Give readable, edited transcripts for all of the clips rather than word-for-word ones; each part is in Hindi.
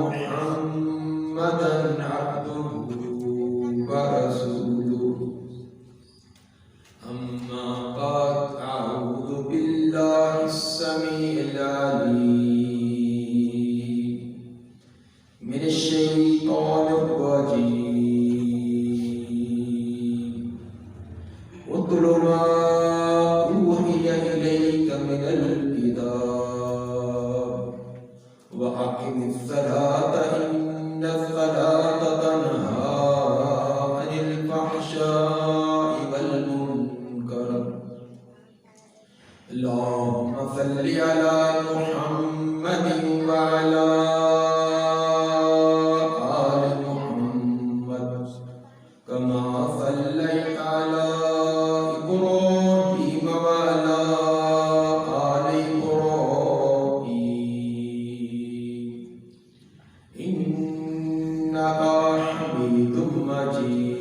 मुहम्मदन अब्दुहु व रसूलुहु। अम्मा बाद अऊज़ु बिल्लाहिस समीइल अलीम मिनश शैतानिर रजीम। उतलु मा ऊहिय इलैका मिनल किताब व अक़िमिस सलाता इन्नस सलाता तन्हा अनिल फ़हशाइ वल मुनकर। अल्लाहुम्मा सल्लि अला मुहम्मदिन व अला आलि मुहम्मद कमा सल्लैता अला इब्राहीम व अला आलि इब्राहीम इन्नका हमीदुम मजीद।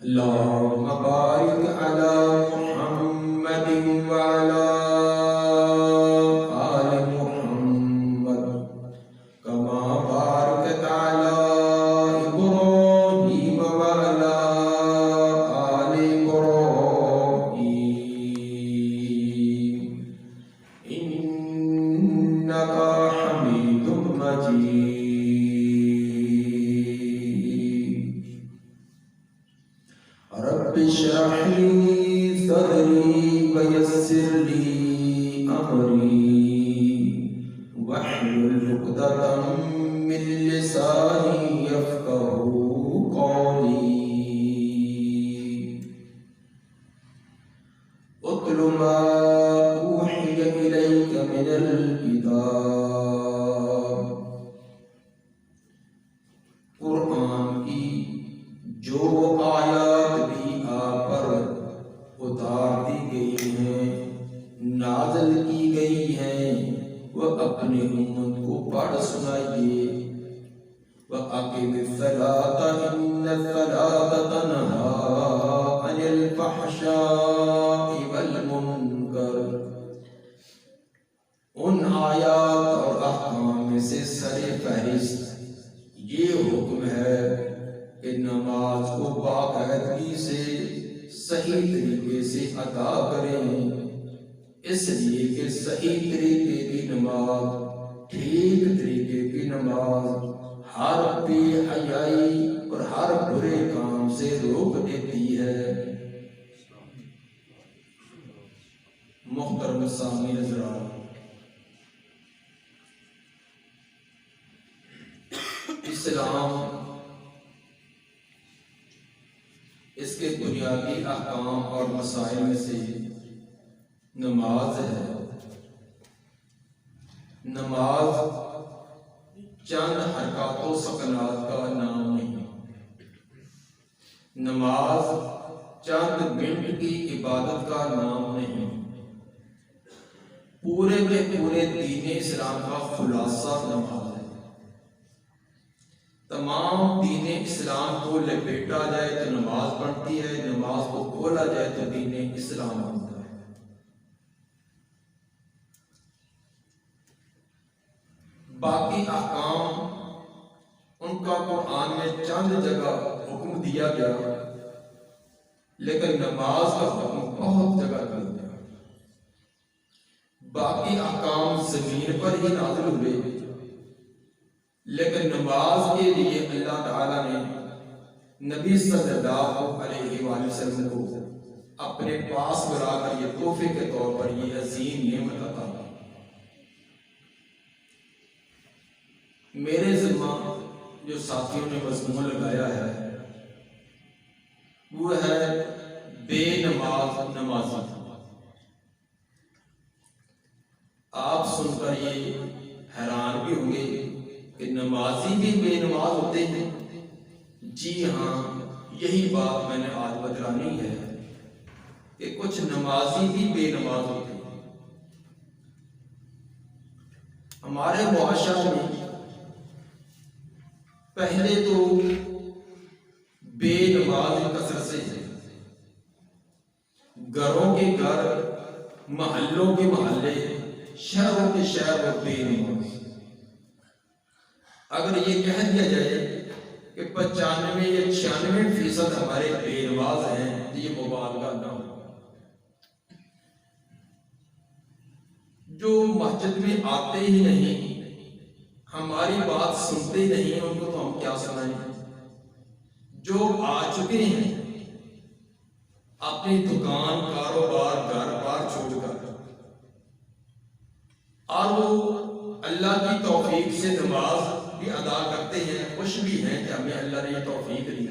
अल्लाहुम्मा बारिक अला मुहम्मदिन व अला आलि मुहम्मद कमा बारकता अला इब्राहीम व अला आलि इब्राहीम इन्नका हमीदुम मजीद। रब्बि इश्रह ली सदरी व यस्सिर ली अमरी वहलुल उक़दतम मिन लिसानी यफ़क़हू क़ौली। उतलु मा ऊहिय इलैका मिनल किताब। कुरान की जो आयत भी आप पर उतार दी गई हैं, नाज़िल की गई हैं, वह अपनी उम्मत को पढ़ सुनाइए। वह अक़िमिस सलाता इन्नस सलाता तन्हा अनिल फ़हशाइ वल मुनकर। उन आयात और अहकाम में से सरे फहरिस्त ये हुक्म है कि नमाज को बाकायदगी से सही तरीके से अदा करें, इसलिए कि सही तरीके की नमाज, ठीक तरीके की नमाज हर बेहयाई और हर बुरे काम से रोक देती है। मुहतरम सामीन हज़रात, इस्लाम इसके बुनियादी अहकाम और मसाइल में से नमाज है। नमाज चंद हरकतों सकनात का नाम नहीं। नमाज चंद मिनट की इबादत का नाम नहीं। पूरे के पूरे दीन इस्लाम का खुलासा नमाज है। तमाम दीन इस्लाम को लपेटा जाए तो नमाज बनती है, नमाज को खोला जाए तो दीन इस्लाम बनता है। बाकी अहकाम उनका कुरान में चंद जगह हुक्म दिया गया, लेकिन नमाज का हुक्म बहुत जगह दिया गया। बाकी अहकाम जमीन पर ही नाज़िल हुए, लेकिन नमाज के लिए अल्लाह ताला ने नबी सल्लल्लाहु अलैहि वसल्लम को अपने पास बुलाकर ये तोहफे के तौर पर ये अजीम नेमत अता की। मेरे ज़िम्मा जो साथियों ने मज़मून लगाया है वो है बेनमाज नमाजी। आप सुनकर ये हैरान भी होंगे कि नमाजी भी बेनमाज होते हैं। जी हाँ, यही बात मैंने आज बतलानी है कि कुछ नमाजी भी बेनमाज होते हैं। हमारे मुआशरा में पहले तो बेनमाज कसरत से है। घरों के घर, महल्लों के महल्ले शहरों के शहर और बेनमाज। अगर ये कह दिया जाए कि 95 या 96% हमारे बेनमाज हैं तो ये मुबालगा ना हो। जो मस्जिद में आते ही नहीं, हमारी बात सुनते ही नहीं, उनको तो हम क्या सुनाएं। जो आ चुके हैं अपनी दुकान, कारोबार, घर बार छोड़कर, और वो अल्लाह की तौफीक से नमाज भी अदा करते हैं, खुश भी हैं कि हमें अल्लाह ने तौफीक दी,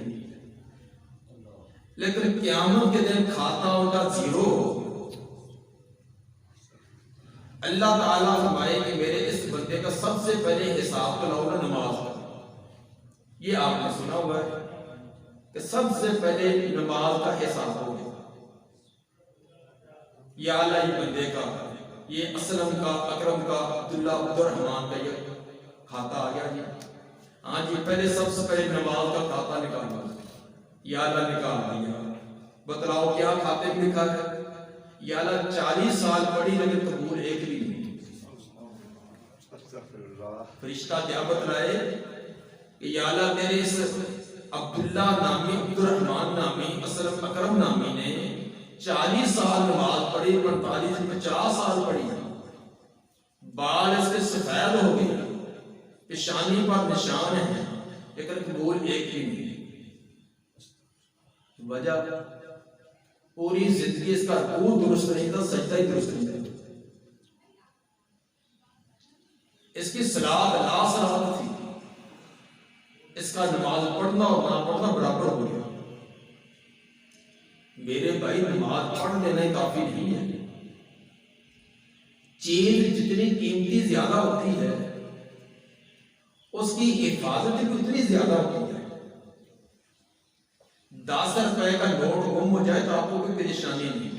लेकिन क़यामत के दिन खाता उनका जीरो हो। अल्लाह ताला फरमाए कि मेरे इस बंदे का सबसे पहले हिसाब तो लो ना नमाज का। ये आपने सुना हुआ है कि सबसे पहले नमाज का हिसाब हो गया। या अल्लाह, ये बंदे का, ये असलम का, अकरम का, अब्दुल्ला, अब्दुर्रहमान का ये खाता आ गया जी। हाँ जी, पहले सबसे पहले नमाज का खाता निकालो। या अल्लाह निकाल दिया। बतलाओ क्या खाते में लिखा है? या अल्लाह 40 साल पढ़ी लेकिन कबूल एक भी नहीं। फरिश्ता क्या बतलाए कि या अल्लाह तेरे इस अब्दुल्ला नामी, अब्दुर्रहमान नामी, असलम, अकरम नामी ने 40 साल नमाज पढ़ी, 45 50 साल पढ़ी, बाल इसके सफेद हो गए, पेशानी पर निशान है, लेकिन कबूल एक भी नहीं। वजह पूरी जिंदगी इसका रूह दुरुस्त नहीं था, सजदा ही दुरुस्त नहीं था। इसकी सलात लासलात थी, इसका नमाज पढ़ना और ना पढ़ना बराबर हो गया। मेरे भाई, नमाज पढ़ लेना ही काफी नहीं है। चीज जितनी कीमती ज्यादा होती है, उसकी हिफाजत भी उतनी ज्यादा होती है। 10 रुपए का नोट गुम हो जाए तो आपको कोई परेशानी नहीं,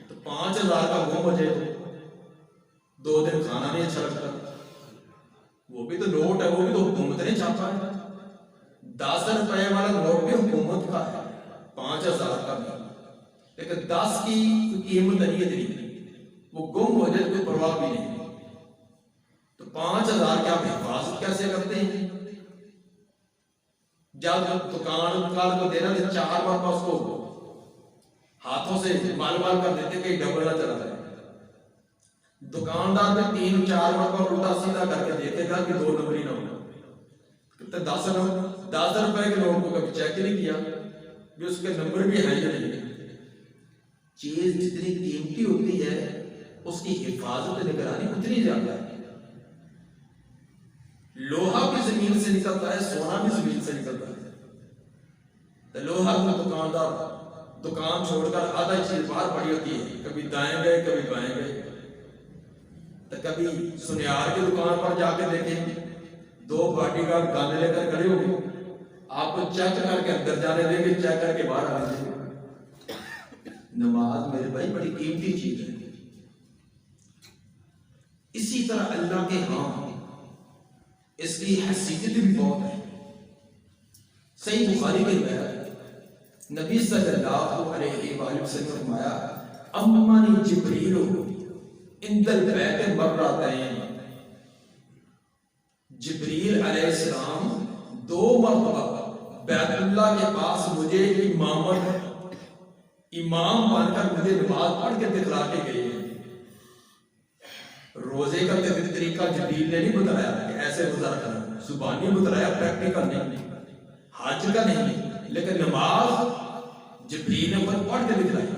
तो 5000 का गुम हो जाए तो 2 दिन खाना नहीं अच्छा लगता। वो भी तो नोट है, वो भी तो हुकूमत ने छापा है। 10 रुपए वाला नोट भी हुकूमत का है, 5000 का भी, लेकिन 10 की कीमत नहीं है, वो गुम हो जाए तो कोई परवाह भी नहीं। तो 5000 की आप हिफाजत कैसे करते हैं? जब दुकानदार को देना तो 4 बार उसको हाथों से माल कर देते कि डबल ना चला जाए। दुकानदार में 3-4 बार उल्टा सीधा करके देखेगा कि 2 नंबरी ना हो। तो 10 रुपए के नोट को कभी चेक नहीं किया कि उसके नंबर भी है या नहीं। चीज जितनी कीमती होती है, उसकी हिफाजत निगरानी उतनी ज्यादा है। लोहा भी जमीन से निकलता है, सोना भी जमीन से निकलता है। तो लोहा को दुकानदार दुकान छोड़कर आधा चीज बाहर पड़ी होती है, कभी दाएं गए कभी बाएं गए। तो कभी सुनियार की दुकान पर जाके देखें, 2 बॉडीगार्ड गाने लेकर खड़े होंगे, आपको चेक करके अंदर जाने देंगे, चेक करके बाहर आने देंगे। नमाज मेरे भाई बड़ी कीमती चीज है। इसी तरह अल्लाह के यहाँ इसकी हैसियत भी बहुत है। सही बुखारी की रिवायत, नबी सल्लल्लाहु अलैहि वसल्लम ने फरमाया, अम्मानी जिब्रील इंदल बैत मर्रतैन। जिब्रील अलैहिस्सलाम 2 मरतबा बैतुल्लाह के पास मुझे इमाम बनकर मुझे नमाज पढ़ के दिखला के गए हैं। रोजे का तरीका जिब्रील ने नहीं बताया कि ऐसे रोजा रखना, जुबानी बताया, प्रैक्टिकल नहीं, हज का नहीं, लेकिन नमाज जिब्रील ने पढ़ के दिखलाई।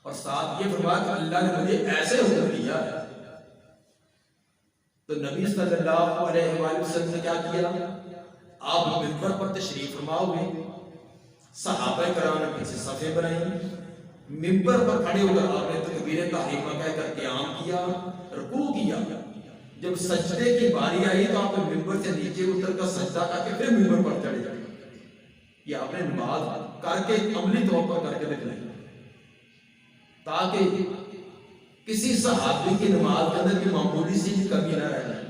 और साथ ये फरमाया कि अल्लाह ने मुझे ऐसे हुक्म दिया। तो नबी सल्लल्लाहु अलैहि वसल्लम ने क्या किया? आप मिंबर पर तशरीफ फरमाओगे, सहाबा कराम ने पीछे सफे बनाई, मिंबर पर खड़े होकर आपने तकबीर तहरीमा कहकर क़याम किया, रुकू किया। जब सजदे की बारी आई तो आपने मिंबर से नीचे उतरकर सजदा करके फिर मिंबर पर चढ़े जाए। ये आपने नमाज करके अमली तौर पर करके दिखलाई, ताकि किसी सहाबी की नमाज के अंदर की मामूली सी कमी न रह जाए।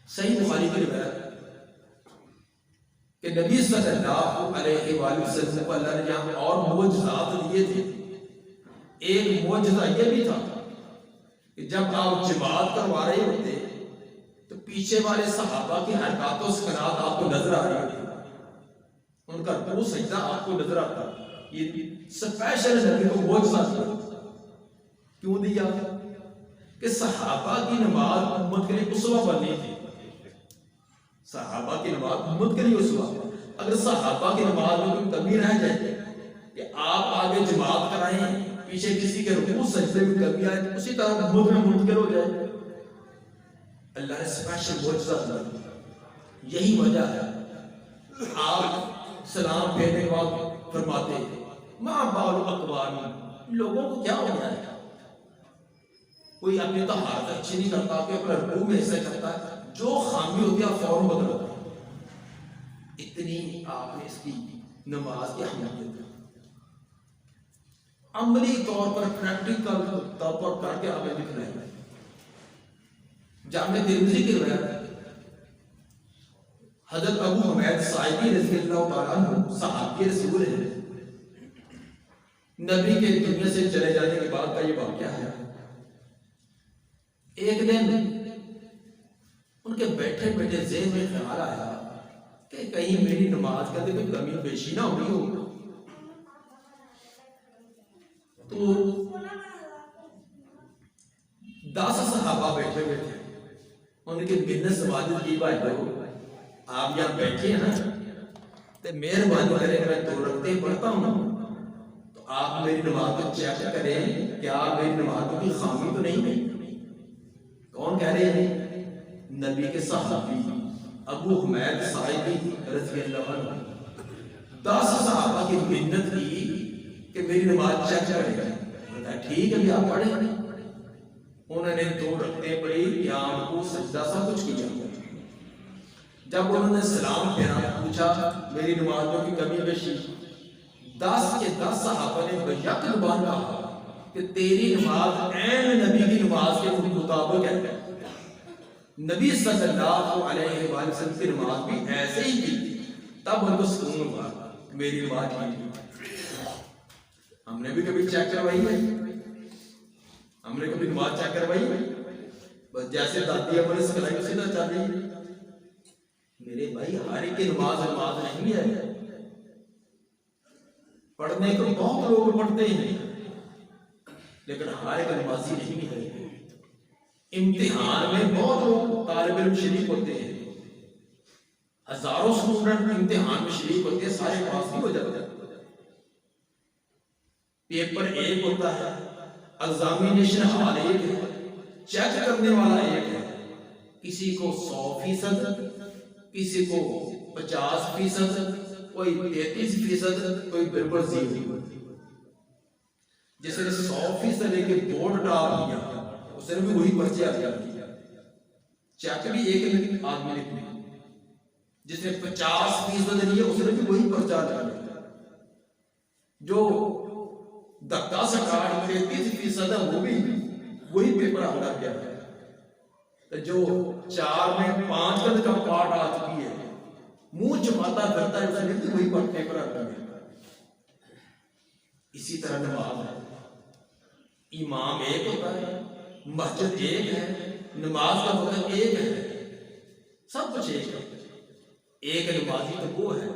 सही बुखारी की रिवायत कि नबी सल्लल्लाहु अलैहि वसल्लम को अल्लाह ने जहां और मोजज़ात दिए थे, एक मोजज़ा ये भी था कि जब आप जमात करवा रहे होते तो पीछे वाले सहाबा की हरकतों सकरात आपको नजर आ रही होती, उनका रुकू सजदा आपको नजर आता। ये स्पेशल नबी को मौजज़ा क्यों दिया कि सहाबा की नमाज उम्मत के लिए उसवा बननी थी। सहाबा की नमाज उम्मत के लिए उसवा। अगर सहाबा की नमाज में कोई कमी रह जाए कि आप आगे जमात कराएं, पीछे किसी के रुकू सजदे में कमी आए तो उसी तरह उम्मत में मुनकर हो जाए। अल्लाह ने स्पेशल मौजज़ा दिया। यही वजह है आप सलाम फेरने के बाद फरमाते मां बाल अकवानी, लोगों को क्या हो गया है, कोई अपनी तहारत अच्छी नहीं करता, कोई अपने रुकू में ऐसे करता है, जो खामी होती है फौरन बदलो। इतनी आपने इसकी नमाज की अहमियत अमली तौर पर प्रैक्टिकल तौर पर करके आपने दिखलाया। जामे तिरमिज़ी की रिवायत हजरत अबू हुमैद साइदी रज़ियल्लाहु ताला अन्हु सहाबी रसूल है, नबी के दुनिया से चले जाने के बाद का ये वाक़या है। एक दिन उनके बैठे बैठे ज़हन में ख्याल आया कि कहीं मेरी नमाज का कोई कमी पेशी ना हुई हो। तो 10 सहाबा बैठे हुए थे, उनके बिजनेस समाज की भाई आप यहाँ बैठे हैं ना, तो मेहरबानी करें मैं 2 रकते पढ़ता हूँ तो आप मेरी नमाज को चेक करें, क्या मेरी नमाज में कोई खामी तो नहीं है। कौन कह रहे हैं? नबी के सहाबी अबू हुमैद साइदी रज़ियल्लाहु अन्हु। 10 सहाबा की मिन्नत की कि मेरी नमाज चेक करें। ठीक है भी आप पढ़े। उन्होंने 2 रकते पढ़ी, क़याम को सजदा सब कुछ किया। जब उन्होंने सलाम फेरा, पूछा मेरी नमाज में कोई कमी पेशी, 10 के 10 सहाबा ने बयक ज़ुबान कहा कि तेरी नमाज ऐन नबी की नमाज के मुताबिक है। नबी सल्लल्लाहु अलैहि वसल्लम की नमाज भी ऐसे ही थी। तब उनको सुकून हुआ मेरी नमाज की। हमने भी कभी चेक करवाई है? हमने कभी नमाज चेक करवाई है? बस जैसे दादी अपने सिखलाई उसी तरह चल रही है। मेरे भाई हर एक की नमाज नहीं है। पढ़ने को बहुत लोग पढ़ते हैं लेकिन हर एक नमाजी नहीं है। इम्तिहान में बहुत लोग तालिब इल्म शरीक होते हैं, हजारों स्टूडेंट इम्तिहान में शरीक होते हैं, सारे पास नहीं हो जाते। पेपर एक होता है, एग्जामिनेशन हॉल एक है, चेक करने वाला एक है। किसी को 100%, किसी को 50%, कोई 33%, कोई बिल्कुल 0। जिसने 100% लेके बोर्ड डाल दिया उसने भी वही पर्चे आ गया। चेक भी एक आदमी ने, जिसने 50% लिए उसने भी वही पर्चा डाला। जो धक्का से काट 33% है वो भी वही पेपर आ गया। तो जो 4 में 5 का पार्ट आ चुकी है, मुंह छुपाता करता है, उसने भी वही पेपर आ गया। इसी तरह नमाज है, इमाम एक होता है, मस्जिद एक है, नमाज का वक्त एक है, सब कुछ एक है। एक नमाजी तो वो है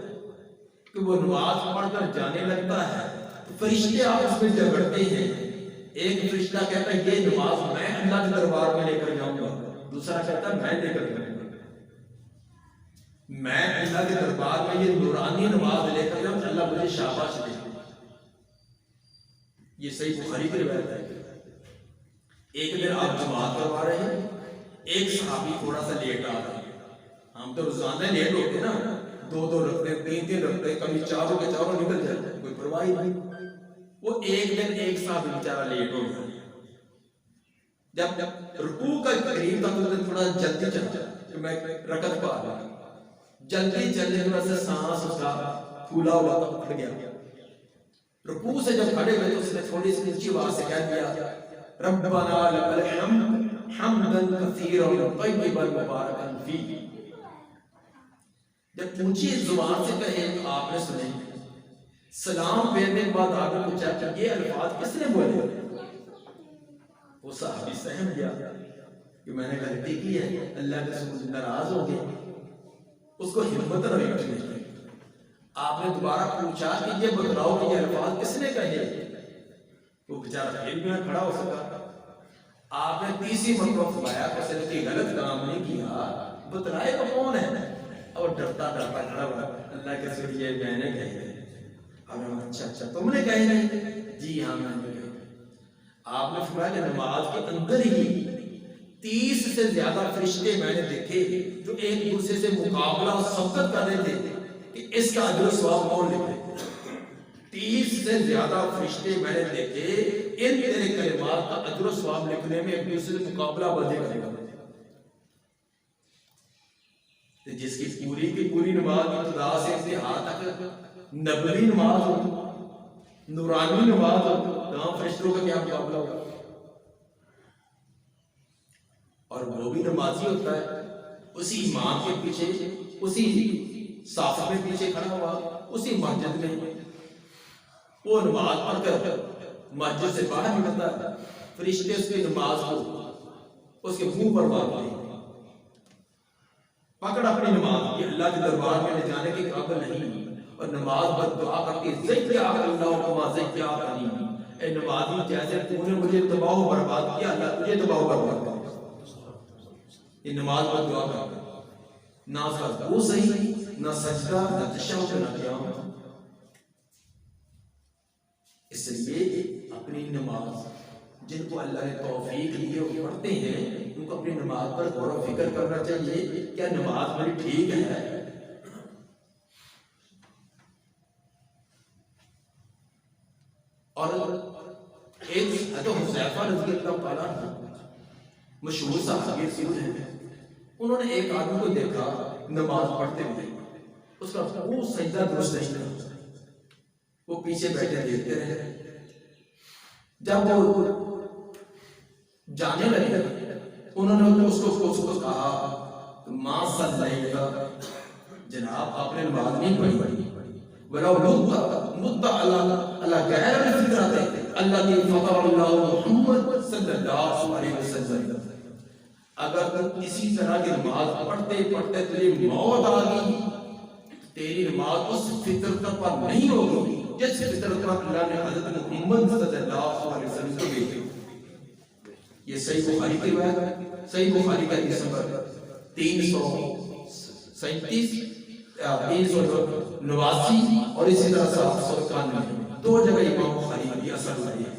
कि वो नमाज पढ़कर जाने लगता है तो फरिश्ते आपस में झगड़ते हैं। एक फरिश्ता कहता है ये नमाज मैं अल्लाह के दरबार में लेकर जाऊंगा, दूसरा कहता है मैं लेकर जाऊंगा। मैं अल्लाह के दरबार में ये नूरानी नमाज लेकर जाऊं, अल्लाह मुझे शाबाश दे। ये सही बुखारी की रिवायत है। एक दिन आप जमात करवा रहे हैं, एक सहाबी थोड़ा सा लेट आ रहा है। हम तो रोजाना लेट होते ना, 2-2 रखते, 3-3 रखते, कभी 4 के 4 निकल जाते, कोई परवाह नहीं। वो एक दिन एक सहाबी बेचारा लेट हो गया। जब रुकू का करीब था तो थोड़ा जल्दी चलता तो मैं रकत पा रहा, जल्दी चलने की वजह से सांस उसका फूला हुआ था, उठ गया। रुकू से जब खड़े हुए तो उसने थोड़ी सी ऊंची आवाज से कह दिया रब्बना लकल हम्द हम्दन कसीरन तय्यिबन मुबारकन फी। जब ऊंची जुबान से कहे तो आपने सुने। सलाम फेरने के बाद आपने पूछा कि ये अल्फाज किसने बोले? वो साहबी सहम गया कि मैंने गलती की है, अल्लाह के रसूल नाराज हो गए। उसको हिम्मत न रखने की। आपने दोबारा पूछा कि ये बतलाओ कि ये अल्फाज किसने कहे, वो बेचारा फिर भी ना खड़ा हो सका। आपने तीसरी मरतबा फरमाया उसने कि गलत काम नहीं किया, बतलाए तो कौन है। और डरता डरता खड़ा हुआ, अल्लाह के रसूल ये मैंने कहे। अब अच्छा अच्छा तुमने कहे नहीं? जी हाँ मैंने कहे। आपने फरमाया कि नमाज के अंदर ही 30 से ज्यादा फरिश्ते मैंने देखे जो एक दूसरे से मुकाबला सबकत कर रहे थे कि इसका अजर सवाब कौन लेते। 30 से ज्यादा फरिश्ते मैंने देखे इन तेरे कलिमात का अजर सवाब लिखने में एक दूसरे से मुकाबला बाजी करेगा। जिसकी पूरी की पूरी नमाज इब्तिदा से इंतहा तक नबवी नमाज हो, नूरानी नमाज हो, तो फरिश्तों का क्या मुकाबला होगा। और वो भी नमाजी होता है, उसी इमाम के पीछे, उसी साफ में पीछे खड़ा हुआ, उसी मस्जिद में वो नमाज पढ़कर मस्जिद से बाहर निकलता है, फरिश्ते उसकी नमाज को उसके मुंह पर मारते हैं। पकड़ अपनी नमाज, ये अल्लाह के दरबार में ले जाने के काबिल नहीं। और नमाज बद दुआ करती है, नमाजी जैसे तूने मुझे तबाह बर्बाद किया, अल्लाह तुझे तबाह बर्बाद कर। ये नमाज बद दुआ कर, ना उसका वो सही, ना सजदा, ना तशहुद, ना क़ियाम। इसलिए अपनी नमाज जिनको अल्लाह ने तौफीक दी है वो पढ़ते हैं, उनको अपनी नमाज पर गौर व फिक्र करना चाहिए, क्या नमाज मेरी ठीक है। और एक तो हुज़ैफा रज़ियल्लाहु ताला मशहूर सहाबी रसूल हैं, उन्होंने एक आदमी को देखा नमाज पढ़ते हुए, उसका वो सजदा दुरुस्त नहीं था, वो पीछे बैठे देखते रहे। जब वो जाने लगे उन्होंने उसको कहा, मां सल्लैता, जनाब आपने नमाज नहीं पढ़ी, वला मुद्दा अला गैर फितरत अल्लाती फतरल्लाहु मुहम्मद सल्लल्लाहु अलैहि वसल्लम। अगर इसी तरह की नमाज पढ़ते पढ़ते तुझे मौत आ गई, तेरी नमाज उस फितरत पर नहीं होगी जिस फितरत पर अल्लाह ने हज़रत मुहम्मद सल्लल्लाहु अलैहि वसल्लम को भेजा। ये सही बुखारी की बात है, सही बुखारी का हदीस नंबर 337, 389 और इसी तरह 791, दो जगह इमाम बुखारी की असर लाई है।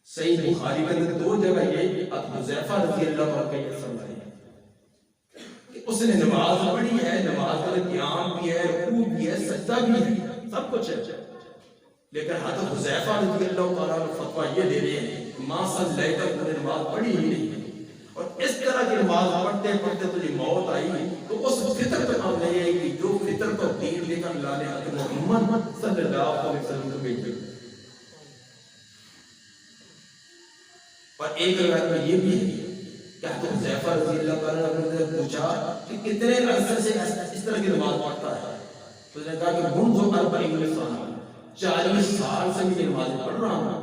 सही बुखारी के अंदर दो जगह ये हुज़ैफा रज़ियल्लाहु अन्हु की असर लाई है। उसने नमाज पढ़ी है, नमाज का क़ियाम भी है, रुकू भी है, सजदा भी है, सब कुछ है, लेकिन हज़रत हुज़ैफा रज़ियल्लाहु ताला अन्हु फतवा ये दे रहे हैं, मां सल्लैता, तुमने नमाज पढ़ी ही नहीं, और इस तरह की नमाज पढ़ते पढ़ते तुझे मौत आई, तो उस फितर पे काम नहीं आएगी जो फितर को दीन लेकर अल्लाह ने हज़रत मुहम्मद सल्लल्लाहु अलैहि वसल्लम को भेजा। और एक रिवायत में ये भी है कि तो हुज़ैफा रज़ियल्लाहु अन्हु ने पूछा कि कितने अरसे से इस तरह की नमाज पढ़ता है, तो उसने कहा कि मुंज़ 40 साल, 40 साल से मैं नमाज पढ़ रहा हूँ,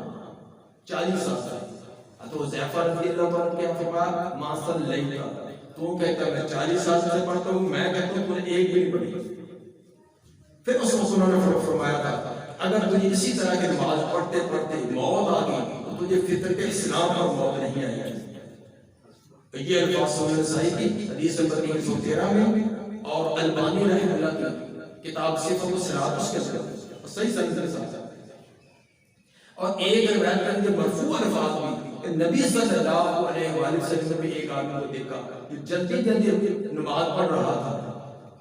40 साल से। तो हुज़ैफा रज़ियल्लाहु अन्हु क्या फरमाया, मा सल्लैता, तू कहता मैं 40 साल से पढ़ता हूँ, मैं कहता हूँ तूने एक भी नहीं पढ़ी। फिर उन्होंने फरमाया था, अगर तुझे इसी तरह की नमाज पढ़ते पढ़ते मौत आ गई तो तुझे फितर के इस्लाम पर मौत नहीं आएगी। ये अल्फाज सुनन सही की हदीस नंबर 313 में, और अलबानी रहमतुल्लाह की किताब सिफ़त सिरात उसके अंदर सही सही के साथ। और एक रिवायत के अंदर मरफू अल्फाज भी, नबी सल्लल्लाहु अलैहि वसल्लम ने एक आदमी को देखा जो जल्दी जल्दी नमाज पढ़ रहा था,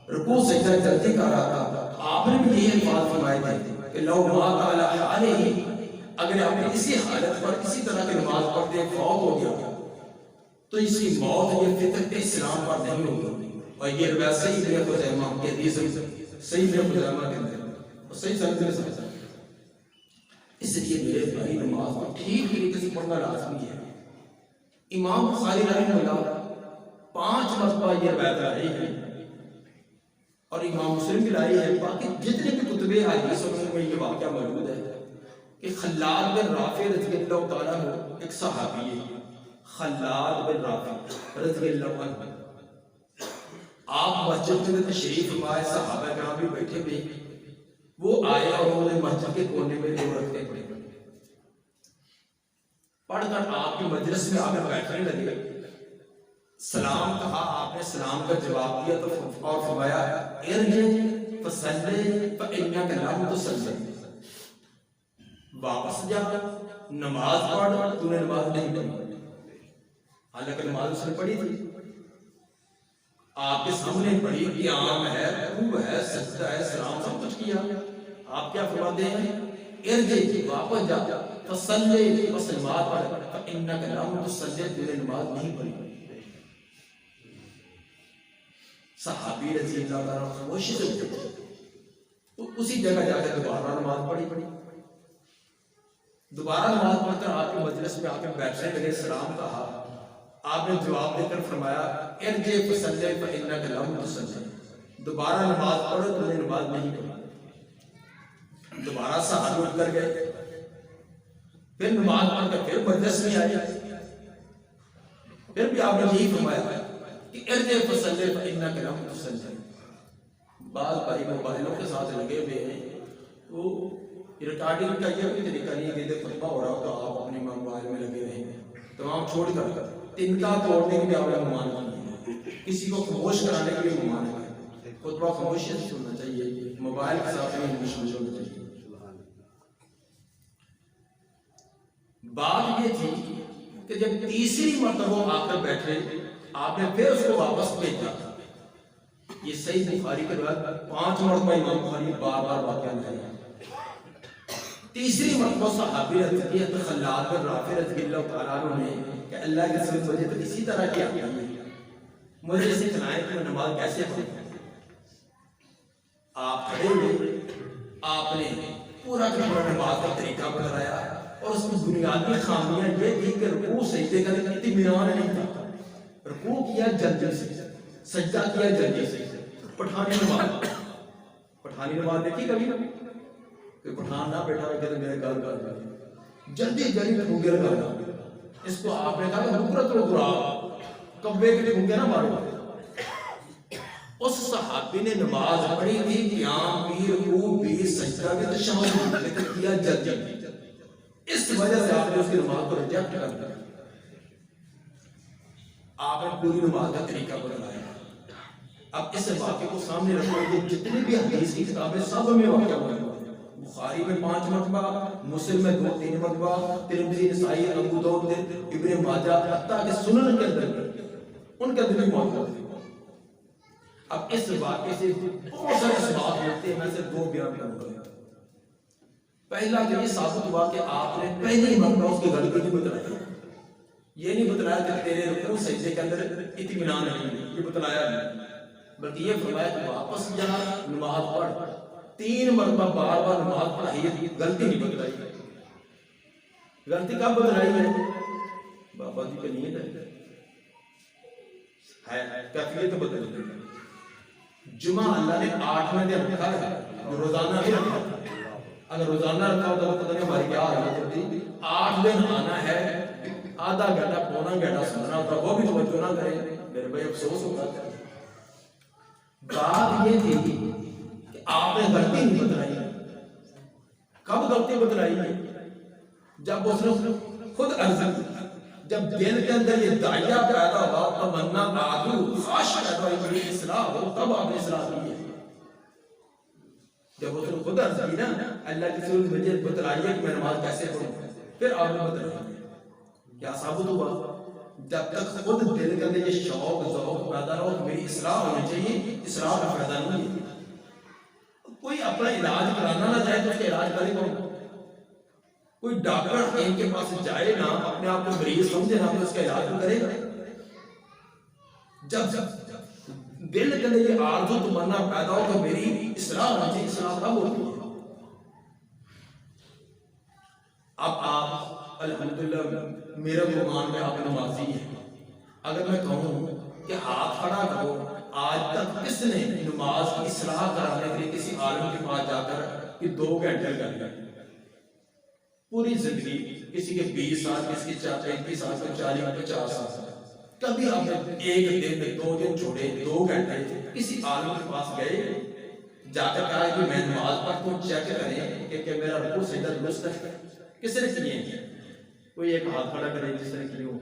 रुकू सजदा जल्दी कर रहा था। आपने भी यही अल्फाज फरमाए थे कि लौ मात अला हालिही, अगर आपने इसी हालत पर इसी तरह की नमाज पढ़ते फौत हो गया तो इसकी मौत ये फितर के इस्लाम पर नहीं होगी। और ये रिवायत सही इब्न खुज़ैमा के हदीस सही इब्न खुज़ैमा के अंदर और सही संद में समझा। इसलिए मेरे भाई नमाज को ठीक तरीके से पढ़ना लाजमी है। इमाम बुखारी रहमतुल्लाह 5 मरतबा ये रिवायत लाई है और इमाम मुस्लिम की लाई है, बाकी जितने भी कुतुबे हदीस में ये वाक़या मौजूद है कि खल्लाद बिन राफी रज़ियल्लाहु ताला अन्हु एक सहाबी है, खल्लाद बिन राफी रज़ियल्लाहु अन्हु, आप मस्जिद में तशरीफ लाए, सहाबा किराम भी बैठे हुए, वो आए और उन्होंने मस्जिद के कोने में दो रखते पड़े पढ़कर आपकी मजलिस में आकर बैठने लगे। सलाम कहा, आपने सलाम का जवाब दिया तो और फरमाया इरजी फसल्ले फइन्नका लम तुसल्ली, वापस जा नमाज पढ़, तूने नमाज नहीं पढ़ी। हालांकि नमाज उसने पढ़ी थी, आपके सामने पढ़ी, क़याम है, रुकू है, सजदा है, सलाम सब कुछ किया। आप क्या फरमाते हैं? इरजी, वापस जा, फसल्ले, बस नमाज पढ़, फइन्नका लम तुसल्ली, तूने नमाज नहीं पढ़ी। सहाबी रज़ियल्लाहु ताला खामोशी से उठे, तो उसी जगह जाकर दोबारा नमाज पढ़ी। दोबारा नमाज पढ़कर आपके मजलिस में आकर बैठने लगे, सलाम कहा, आपने जवाब देकर फरमाया इरजी फसल्ले फइन्नका लम तुसल्ली, दोबारा नमाज पढ़ो, तुमने नमाज नहीं पढ़ी। दोबारा सहाबी उठ कर गए, फिर नमाज पढ़कर फिर मजलिस में आए, फिर भी आपने यही फरमाया कि इरजी फसल्ले फइन्नका लम तुसल्ली। बाल भाई मोबाइलों के साथ लगे हुए हैं, तो रिकॉर्डिंग का ये भी तरीका नहीं है कि खुतबा हो रहा हो तो आप अपने मोबाइल में लगे रहेंगे, तमाम छोड़ कर तिनका तोड़ने के लिए आपने ममाना नहीं है, किसी को खामोश कराने के लिए ममाना है। खुतबा खामोशी से सुनना चाहिए, मोबाइल के साथ में मशगूल होना चाहिए। बात ये थी कि जब तीसरी मरतबा आकर बैठे, आपने फिर उसको वापस भेजा। ये सही बुखारी के बाद 5 मरतबा इमाम बुखारी बार-बार वाक़या नहीं। तीसरी मरतबा सहाबी हज़रत खल्लाद बिन राफी रज़ियल्लाहु ताला अन्हु ने कि अल्लाह के रसूल मुझे तो इसी तरह किया, मुझे सिखाएं कि मैं नमाज कैसे पढ़ूं। आप खड़े हुए, आपने पूरा का पूरा नमाज का तरीका बताया और उसमें बुनियादी खामियां ये थी कि रुकू सजदे का इत्मीनान नहीं था। रुकू किया जल्दी से, सजदा किया जल्दी से। पठानी नमाज देखी कभी कोई पठान ना बैठा रखे तो मेरे गाल कर जल्दी जल्दी ठूंगे लगाना। इसको आपने कहा नुकरतुल गुराब, कब्बे के लिए ठूंगे ना मारो। उस सहाबी ने नमाज पढ़ी थी, क़याम भी, रुकू भी, सजदा भी, तशहुद भी, लेकिन किया जल्दी। इस वजह से आपने उसकी नमाज को रिजेक्ट कर दिया। आपने पूरी नमाज का तरीका बताया। अब इस वाक़े को सामने रखो, जितनी भी हदीस की किताबें सब में वाक़या हुआ है। बुखारी में 5 मरतबा, मुस्लिम में 2-3 मरतबा, तिरमिज़ी, नसाई, अबू दाऊद, इब्न माजा, हत्ता के सुनन के अंदर उनके अंदर भी मौजूद है। अब इस वाक़े से बहुत सारे असबाब मिलते हैं, मैं सिर्फ 2 बयान करूंगा। पहला तो ये साबित हुआ कि आपने पहली मरतबा उसकी गलती नहीं बताई। ये नहीं बताया कि तेरे रुकू सजदे के अंदर इत्मीनान नहीं, ये बताया नहीं, बल्कि ये फरमाया कि वापस जा नमाज पढ़। 3 मरतबा बार-बार नमाज पढ़ाई, गलती नहीं बतलाई। गलती कब बतलाई है? बाबा जी की नीयत है, कैफियत तो बदल। जुमा अल्लाह ने 8वें दिन रखा है, रोजाना भी रखा। अगर रोजाना रखा होता तो पता नहीं हमारी क्या हालत होती। 8 दिन आना है, आधा घंटा पौना घंटा सुनना होता, वो भी तवज्जो ना करे, मेरे भाई अफसोस होता। बात ये थी कि आपने गलती नहीं बतलाई। कब गलती बतलाई है? जब उसने खुद अर्ज, जब दिल के अंदर ये दाया पैदा हुआ, तमन्ना आगू ख्वाहिश पैदा हुई बड़ी इस्लाह हो, तब आपने इस्लाह की है। जब उसने खुद अर्ज की ना, अल्लाह के रसूल मुझे बतलाइए कि मैं नमाज कैसे पढ़ूं, फिर आपने बतलाई। क्या साबित हुआ? जब तक खुद दिल के अंदर ये शौक ज़ौक़ पैदा हो कि मेरी इस्लाह होनी चाहिए, इस्लाह का फायदा नहीं है। कोई अपना इलाज कराना ना चाहे तो उसका इलाज करे कौन? कोई डॉक्टर इनके पास जाए ना, अपने आप को मरीज समझे ना, तो उसका इलाज करेगा। जब दिल के अंदर ये आरज़ू तमन्ना पैदा हो तो मेरी इस्लाह होनी चाहिए, इस्लाह कब होती है? अब आप अल्हम्दुलिल्लाह मेरा गुमान में आप नमाजी हैं। अगर मैं कहूँ कि हाथ खड़ा करो, आज तक किसने नमाज की इस्लाह कराने के लिए किसी आलिम के पास जाकर कि 2 घंटे कर लिया? पूरी जिंदगी, किसी के 20 साल, किसी के 35 साल, 40, 50 साल, कभी आपने एक दिन, 2 दिन छोड़े, 2 घंटे किसी आलिम के पास गए, जाकर कहा कि मैं नमाज पढ़ता हूँ, चेक करें कि मेरा रुकू सजदा दुरुस्त है? किसने किए हैं? कोई एक हाथ खड़ा करे जिसने किए हो।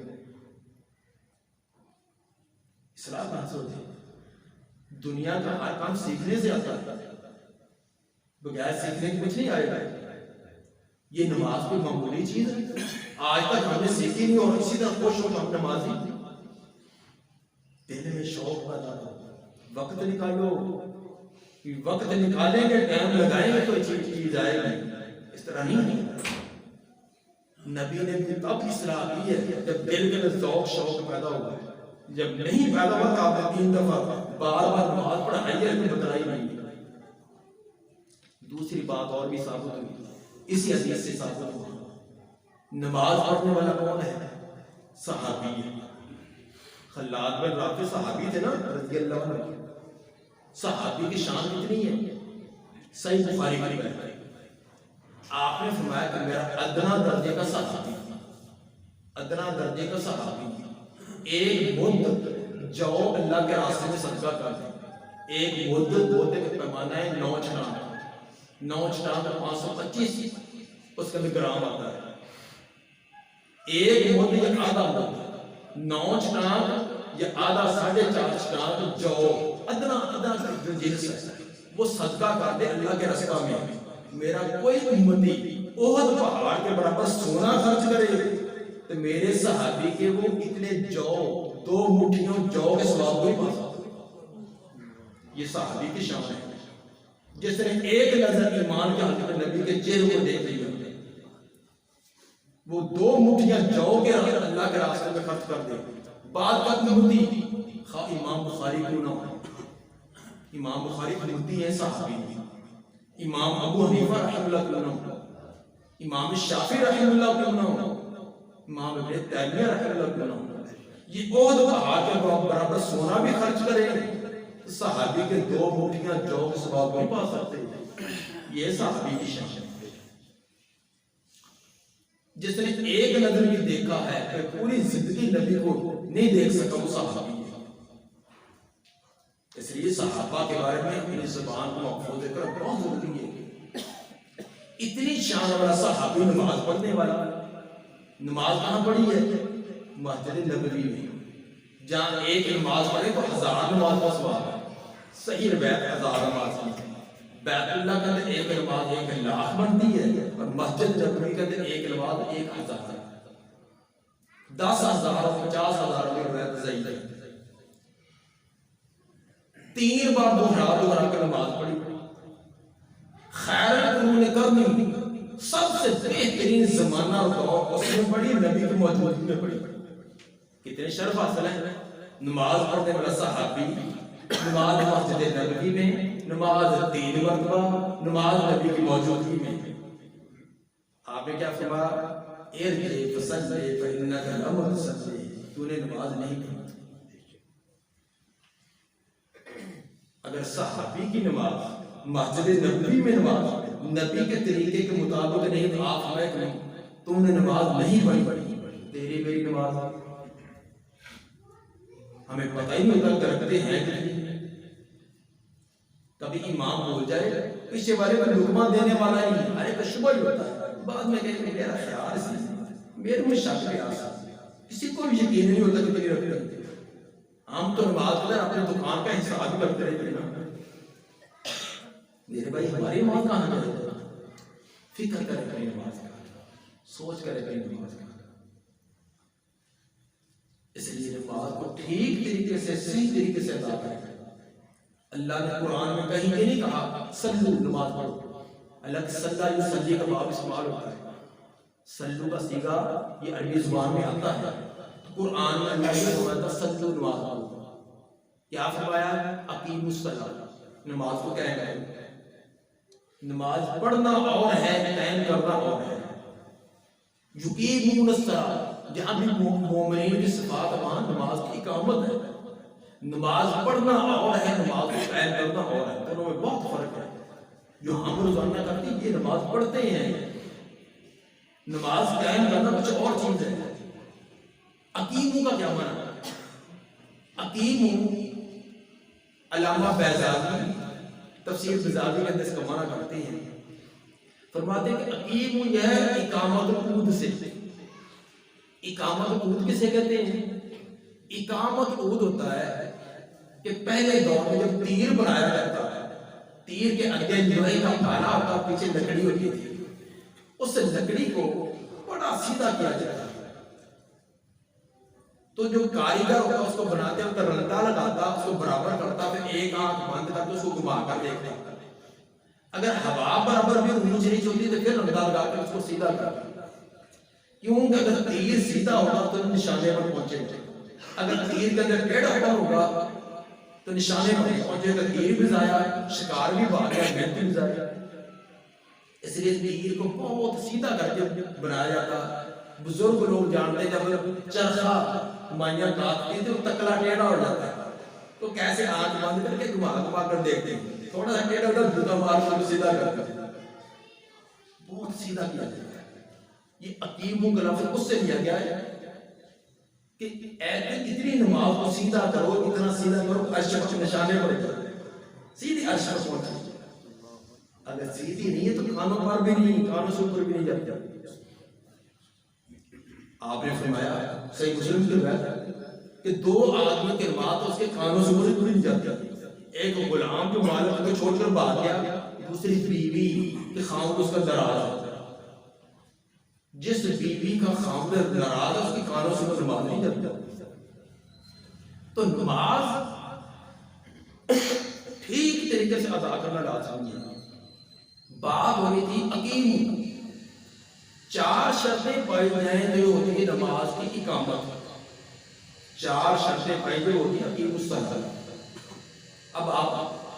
इस्लाम कहां से होती? दुनिया का हर काम सीखने से आता है, बगैर सीखने के कुछ नहीं आएगा। ये नमाज कोई मामूली चीज है? आज तक हमने सीखी नहीं और इसी तरह खुश हो हम नमाजी। दिल में शौक पैदा हो, वक्त निकालो, वक्त निकालेंगे, टाइम लगाएंगे तो चीज आएगी। इस तरह नहीं। नबी ने भी तब इस्लाह की है जब दिल के अंदर शौक पैदा हुआ है। जब नहीं पैदा हुआ तो आपने 3 दफा बार बार नमाज पढ़ाई है, बताई नहीं। दूसरी बात और भी साबित हुई, इसी हदीस से साबित हुआ, नमाज पढ़ने वाला कौन है? सहाबी है। खल्लाद बिन राफी सहाबी थे ना, रज़ी अल्लाह अन्हु। सहाबी की शान कितनी है? सही बुखारी में है, आपने फरमाया कि मेरा अदना दर्जे का सहाबी, अदना दर्जे का सहाबी एक मुद्द जौ अल्लाह के रास्ते में सदका कर दे। एक मुद्द का पैमाना है 9 चटान, 9 चटान 525 उसका भी ग्राम आता है। एक मुद्द या आधा मुद्द, 9 चटान या आधा 4.5 चटान जौ, अदना जिन्स है, वो सदका कर दे अल्लाह के रास्ते में। मेरा कोई उम्मती ओहद पहाड़ के बराबर सोना खर्च करे तो मेरे सहाबी के वो इतने जौ, 2 मुट्ठियों जौ के सवाब को ही पा सकते। ये सहाबी की शान है, जिसने एक नजर ईमान के हक़ में नबी के चेहरे को देख लिया, वो 2 मुट्ठियां जौ के अल्लाह के रास्ते में खर्च कर दे। बात का मुद्दी इमाम बुखारी क्यों ना हो, इमाम बुखारी मुद्दी है सहाबी, इमाम अबू हनीफा रहमतुल्लाह क्यों ना हो, इमाम शाफी रहमतुल्लाह क्यों ना हो, इमाम इब्न तैमिया रहमतुल्लाह क्यों ना हो। ये ओहद पहाड़ के बराबर सोना भी खर्च करे, सहाबी के 2 मुट्ठियां जौ के सवाब नहीं पा सकते। ये सहाबी की शान है। जिसने एक नजर भी देखा है कि पूरी जिंदगी नबी को नहीं देख सका, वो सहाबी है। इसलिए सहाबा के बारे में अपनी जुबान को महफूज करना बहुत जरूरी है। इतनी शान वाला सहाबी, नमाज पढ़ने वाला, नमाज कहां पढ़ी है? मस्जिद नबवी में, जहां एक नमाज पढ़े तो 1000 नमाज का सवाब है। सही रवायत 1000 नमाज की। बैतुल्लाह के अंदर एक नमाज 1 लाख बनती है और मस्जिद नबवी के अंदर एक नमाज 1000 है। 10,000 और 50,000 की रवायत सही है। 3 बार दोहरा कर नमाज पढ़ी। खैर उन्होंने करनी सबसे बेहतरीन जमाना और उसमें पढ़ी, नबी की मौजूदगी में पढ़ी। कितने शर्फ हासिल है। नमाज पढ़ने वाला सहाबी, नमाज मस्जिद नबवी में, नमाज 3 मरतबा, नमाज नबी की मौजूदगी में। आपने क्या फरमाया? इरजी फसल्ली फइन्नका लम तुसल्ली, तूने नमाज नहीं पढ़ी। अगर सहाबी की नमाज, मस्जिद नबवी में नमाज नबी के तरीके के मुताबिक नहीं तो आप हमें तुमने नमाज नहीं पढ़ी, तेरी मेरी नमाज हमें पता ही नहीं होता करते हैं कि कभी इमाम बोल जाए पीछे वाले को लुकमा देने वाला ही अरे तो शुभ ही होता है, बाद में कहेंगे मेरा ख्याल से मेरे में शक है, किसी को भी यकीन नहीं होता कि तेरी रखते। हम तो नमाज पढ़कर अपनी दुकान का हिसाब करते रहते ना। मेरे भाई हमारी नमाज कहाँ जाएगा? फिक्र करे कहीं नमाज का, सोच करे कहीं नमाज का। इसलिए नमाज को ठीक तरीके से, सही तरीके से अदा करें। अल्लाह ने कुरान में कहीं ये नहीं कहा सल्लू नमाज पढ़ो, अलग सल्ला युसल्ली का भाव इस्तेमाल होता है। सल्लू का सीगा ये अरबी जुबान में आता है, कुरान में अल्लाह ने फरमाया सल्लू नमाज पढ़ो। क्या फरमाया? अकीमुस सलात, नमाज को क्या है? नमाज पढ़ना और है, कायम करना और है। युकीमुन सलात, जहां भी मोमिनीन की सिफात वहां नमाज की इकामत है। नमाज पढ़ना और है, नमाज को कायम करना और है, दोनों में बहुत फर्क है। जो हम रोजाना करते हैं ये नमाज पढ़ते हैं, नमाज कायम करना कुछ और चीज है। अकीमू का क्या माना? अकीमू अल्लामा बैज़ावी तफसीर बैज़ावी के अंदर इसका माना करते हैं, फरमाते हैं कि अकीमू यह इकामत ऊद से। इकामत ऊद किसे कहते हैं? इकामत ऊद होता है कि पहले दौर में जब तीर बनाया जाता है, तीर के आगे लोहे का भाला होता, पीछे लकड़ी होती थी, उस लकड़ी को बड़ा सीधा किया जाता है। तो जो कारीगर होता उसको बनाते वक्त रंदा लगाता, उसको बराबर करता, फिर एक आंख बंद करके उसको घुमा कर देखता। अगर हवा बराबर भी ऊंच नीच होती तो फिर रंदा लगा कर उसको सीधा करता। क्योंकि अगर तीर सीधा होगा तो निशाने पर पहुंचेगा, अगर तीर के अंदर टेढ़ा होगा तो निशाने पर पहुंचेगा, तीर भी जाया, शिकार भी भाग गया, मेहनत भी जाया। इसलिए तीर को बहुत सीधा करके बनाया जाता। बुजुर्ग लोग जानते जब चरखा माइयां काटती तो तकला टेढ़ा हो जाता है, तो कैसे आंख बंद करके घुमा घुमा कर देखते हैं, थोड़ा सा टेढ़ा उधर जूता मार कर सीधा करते हैं, बहुत सीधा किया जाता है। ये अकीमों का लफ्ज़ उससे लिया गया है कि ऐसे इतनी नमाज को सीधा करो, इतना सीधा करो, अर्श पर निशाने पर सीधी अर्श पर पहुंचे। अगर सीधी नहीं है तो कानों पर भी नहीं, कानों से ऊपर भी नहीं जाती। आपने फरमाया सही मुस्लिम के बात कि दो आदमी के नमाज तो उसके कानों से ऊपर नहीं जाती। एक गुलाम जो मालिक को छोड़कर भाग गया, दूसरी बीवी के खामद उसका नाराज। जिस बीवी का खामद नाराज है उसके कानों से नमाज नहीं जाती। तो नमाज ठीक तरीके से अदा करना लाज़मी है। बात हो रही थी अकीम, चार शर्तें पाई जाए तो होती है नमाज की इकामत। चार शर्तें पाई जो होती है अकीम सलात। अब आप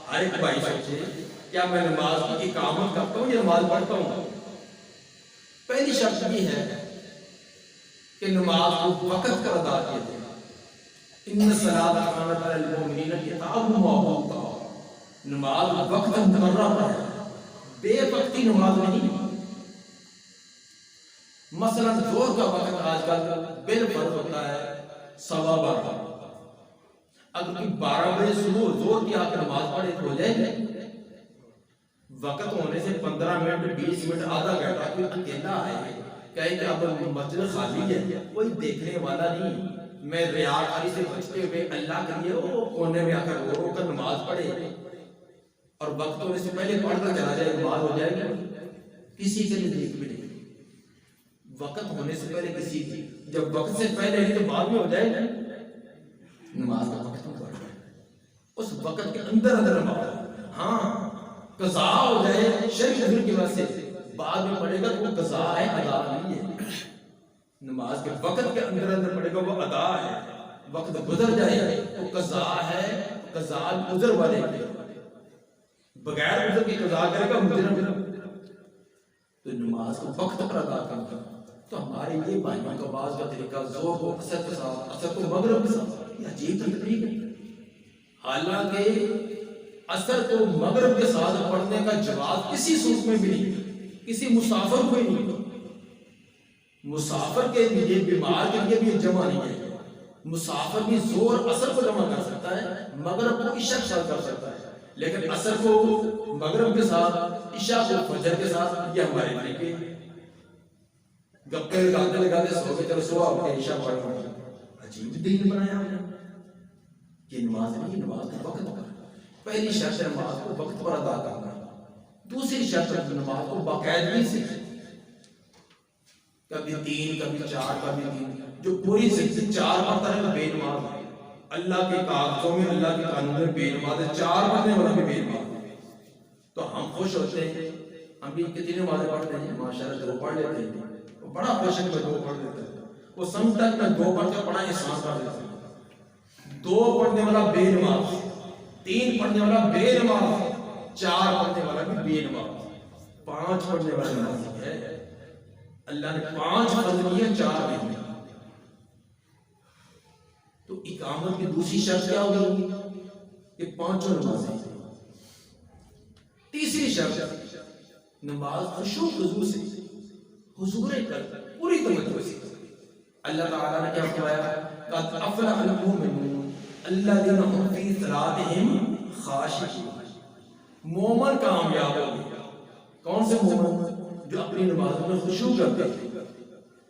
हर एक भाई सोचे, क्या मैं नमाज की इकामत करता हूँ या नमाज पढ़ता हूँ? पहली शर्त ये है कि नमाज को वक्त पर अदा किया जाए। इन्न सलात कानत अलल मुमिनीन किताबुम मौक़ूता। नमाज वक्त मुकर्रर पर है, बेवक्ती नमाज नहीं। मसलन जोर का वक्त आजकल बिलफर्ज होता है 12:15। अगर 12 बजे सुबह जोर की आकर नमाज पढ़े तो हो जाएगी। वक्त होने से 15 मिनट 20 मिनट आधा घंटा कोई अकेला आए कहे कि अब मस्जिद खाली है, कोई देखने वाला नहीं, मैं रियाकारी से बचते हुए अल्लाह के लिए वो कोने में आकर रो कर नमाज पढ़े और वक्त होने से पहले पढ़कर चला जाए, नमाज हो जाएगी। किसी के लिए देख भी नहीं। वक्त होने से पहले किसी की, जब वक्त से पहले नहीं तो बाद में हो जाएगा। नमाज का वक्त में पढ़ रहे, उस वक्त के अंदर अंदर नमाज, हाँ कज़ा हो जाए शरीक उज़्र की वजह से बाद में पढ़ेगा तो वो कज़ा है, अदा नहीं है। नमाज के वक्त के अंदर अंदर पढ़ेगा वो अदा है। वक्त गुजर जाए तो कज़ा है, कज़ा उज़्र वाले बगैर उज़्र की कज़ा करेगा मुजरिम। तो नमाज को वक्त पर अदा करना तो हमारे ये भाइयों का बाज का तरीका जोर को असर के साथ, असर को मगरिब के साथ, ये अजीब तकरीब है। हालांकि असर को मगरिब के साथ पढ़ने का जवाब किसी सूरत में भी नहीं, किसी मुसाफिर को ही नहीं। मुसाफिर के लिए, बीमार के लिए भी जमा नहीं है। मुसाफिर भी जोर असर को जमा कर सकता है, मगरिब को इशा के साथ कर सकता है, लेकिन असर को मगरिब के साथ, इशा को फजर के साथ, ये हमारे तरीके गप्पे लगाते लगाते सो के चलो सो आपके इशा पढ़। अजीब दीन बनाया हमने। ये नमाज नहीं, नमाज का वक्त पर। पहली शर्त नमाज को वक्त पर अदा करना। दूसरी शर्त नमाज को बाकायदगी से, कभी 3 कभी 4 कभी 3, जो पूरी जिंदगी 4 पढ़ता है बेनमाज है। अल्लाह के कागजों में, अल्लाह के कानून में बेनमाज है, 4 पढ़ने वाला भी बेनमाज है। तो हम खुश होते हैं, हम भी कितनी नमाजें पढ़ते हैं, माशाअल्लाह 2 पढ़ लेते हैं, वो बड़ा खुश है कि 2 पढ़ लेते हैं। वो समझता है मैं 2 पढ़ के पढ़ा एहसान कर देता हूं। 2 पढ़ने वाला बेनमाज, 3 पढ़ने वाला बेनमाज, 4 पढ़ने वाला भी बेनमाज, 5 पढ़ने वाला नमाजी है। अल्लाह ने 5 फर्ज किए, 4 नहीं। तो इकामत की दूसरी शर्त क्या होगी कि 5 नमाजें। तीसरी शर्त नमाज खुशू खुजू से हुजूर कर पूरी तवज्जो से। अल्लाह ताला ने क्या फरमाया, कद अफलहल मुमिनून अल्लज़ीना हुम फी सलातिहिम खाशिऊन। मोमिन कामयाब हो गए। कौन से मोमिन? जो अपनी नमाज में खुशू करते हैं।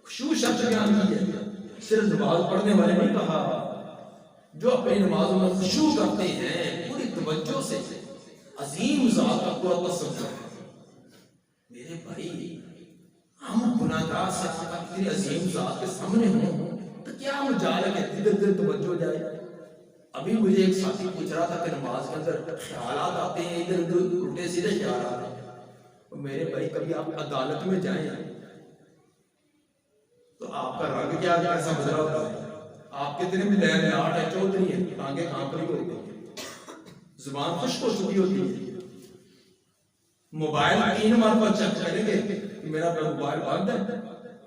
खुशू शब्द बयान किया है, सिर्फ नमाज पढ़ने वाले नहीं कहा, जो अपनी नमाज में खुशू करते हैं पूरी तवज्जो से, अजीम ज़ात का तसव्वुर। मेरे भाई, हम गुनाहगार से इतनी अजीम ज़ात के सामने हों तो क्या मजाल है कि इधर उधर तवज्जो जाए। अभी मुझे एक साथी पूछ रहा था कि नमाज के अंदर ख्यालात आते हैं, इधर उधर उल्टे सीधे ख्याल आते हैं। तो मेरे भाई, कभी आप अदालत में जाएं तो आपका रंग क्या कैसा बदला होता है। आप कितने भी लैन लाट है, चौधरी है, टांगे कांप रही होती है, जुबान खुश्क हो चुकी होती है। मोबाइल 3 मरतबा चेक करेंगे कि मेरा मोबाइल बंद है,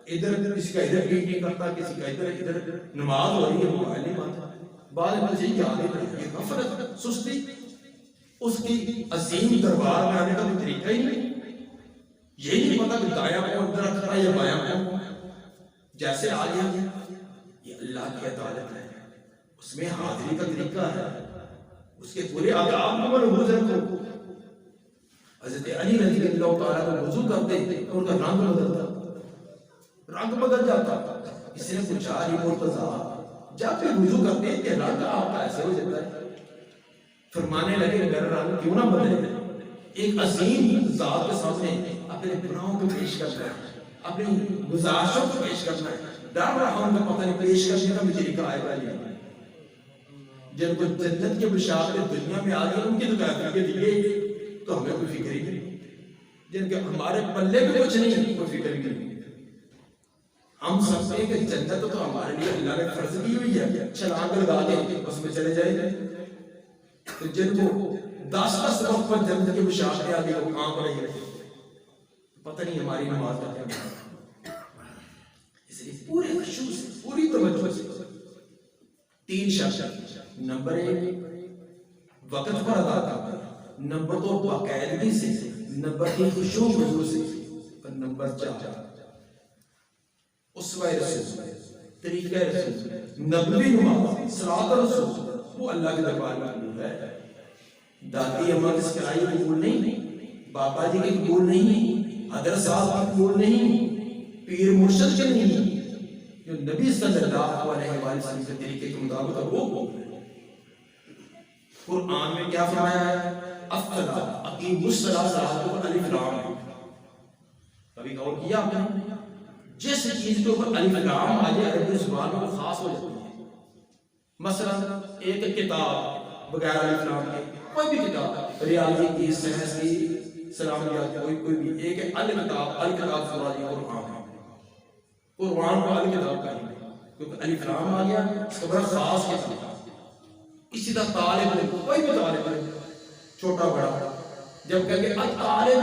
इधर किसी का इधर नहीं करता, किसी का इधर नमाज हो रही है, मोबाइल नहीं बंद। बाद में मुझे याद है गफलत, सुस्ती, उसकी अजीम दरबार में आने का कोई तरीका ही नहीं। यही नहीं पता कि दाया कौन इधर रखता है या बाया कौन। जैसे आ गया, ये अल्लाह की अदालत है, उसमें हाजिरी का तरीका है, उसके पूरे आदाब को मलहूज रखो। हज़रत अली रज़ी अल्लाह तआला को वुज़ू करते तो उनका रंग बदल जाता। किसी ने पूछा, अली मुर्तज़ा, जब भी वुज़ू करते हैं कि रंग आपका ऐसे हो जाता है? फरमाने लगे, मेरा रंग क्यों ना बदले। एक अजीम ज़ात के सामने अपने गुनाहों को पेश करना है, अपनी गुज़ारिशों को पेश करना है। डर रहा हूं मैं पता नहीं पेश करने का भी तरीका आएगा नहीं। जिनको जन्नत के बशारत दुनिया में आ गई उनकी तो कैफियत दिए तो हमें कोई फिक्र ही नहीं। जिनके हमारे पल्ले में कुछ नहीं, कोई फिक्र ही नहीं। हम समझते हैं कि जन्नत तो हमारे लिए अल्लाह ने फर्ज की हुई है, छलांग लगा के उसमें चले जाएंगे। तो जिनको 10 वक्त पर जन्नत के बशारत आ गई वो कांप रही है, पता नहीं हमारी नमाज का क्या है। इसलिए पूरे खुशू से, पूरी तवज्जो से 3 शर्त। नंबर 1 वक्त पर अदा करना, नंबर 2 बाकायदगी से, नंबर 3 खुशू हुजूर से, और नंबर 4 उसवा रसूल, तरीका रसूल, नबवी नमाज, सलात रसूल, वो अल्लाह के दरबार में कबूल है। दादी अम्मा की सिखाई कबूल नहीं, बाबा जी की कबूल नहीं, हजरत साहब की कबूल नहीं, पीर मुर्शिद के नहीं। जो नबी सल्लल्लाहु अलैहि वसल्लम के तरीके के मुताबिक है वो कबूल है। कुरान में क्या फरमाया है? अफ़ला अक़ीमुस्सलात और अलिफ लाम। कभी गौर किया आपने? जिस चीज के ऊपर अलिफ लाम आ जाए अरबी जुबान में खास हो जाती है। मसलन एक किताब बगैर अलिफ लाम के, कोई भी किताब, रियाजी की, साइंस की, सलामिया, कोई भी एक अल किताब सूरह कुरान है। कुरान को अल किताब कहेंगे क्योंकि अलिफ लाम आ गया, इसका बड़ा खास किताब। इसी तरह तालिब, कोई भी तालिब, छोटा बड़ा, जब कहेंगे अल तालिब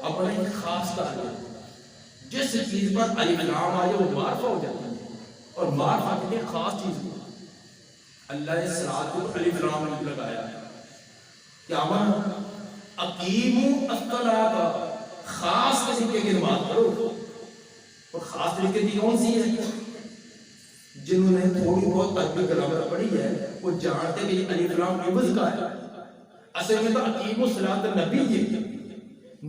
अपना एक खास तालिब। जिस चीज पर अलिफ लाम आ जाए वो मारफा हो जाती है, और मारफा के लिए खास चीज अल्लाह ने सलात को अलिफ लाम लगाया है। क्या माना? अकीमु अस्सलाता, खास तरीके की नमाज पढ़ो। और खास तरीके की कौन सी है? जिन्होंने थोड़ी बहुत अरबी ग्रामर पढ़ी है वो जानते कि अलिफ लाम इवज का है। असल में तो अकीमु सलात नबी है,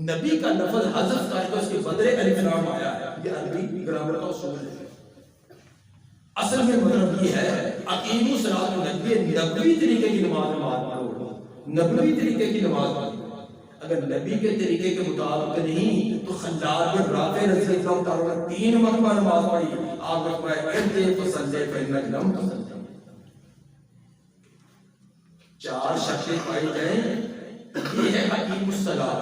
नबी का लफ्ज हज़फ करके उसके बदले अलिफ लाम आया है। ये अरबी ग्रामर का उसूल है। असल में मतलब ये है अकीमु सलात नबी, नबवी तरीके की नमाज पढ़ो, नबवी तरीके की नमाज पढ़ो। अगर नबी के तरीके के मुताबिक नहीं तो खल्लाद बिन राफे रज़ी अल्लाह तआला ने 3 मरतबा नमाज पढ़ी। आप तो सल्ले फइन्नक लम तुसल्ली। 4 शर्तें पाई जाए, ये है अकीमुस सलात।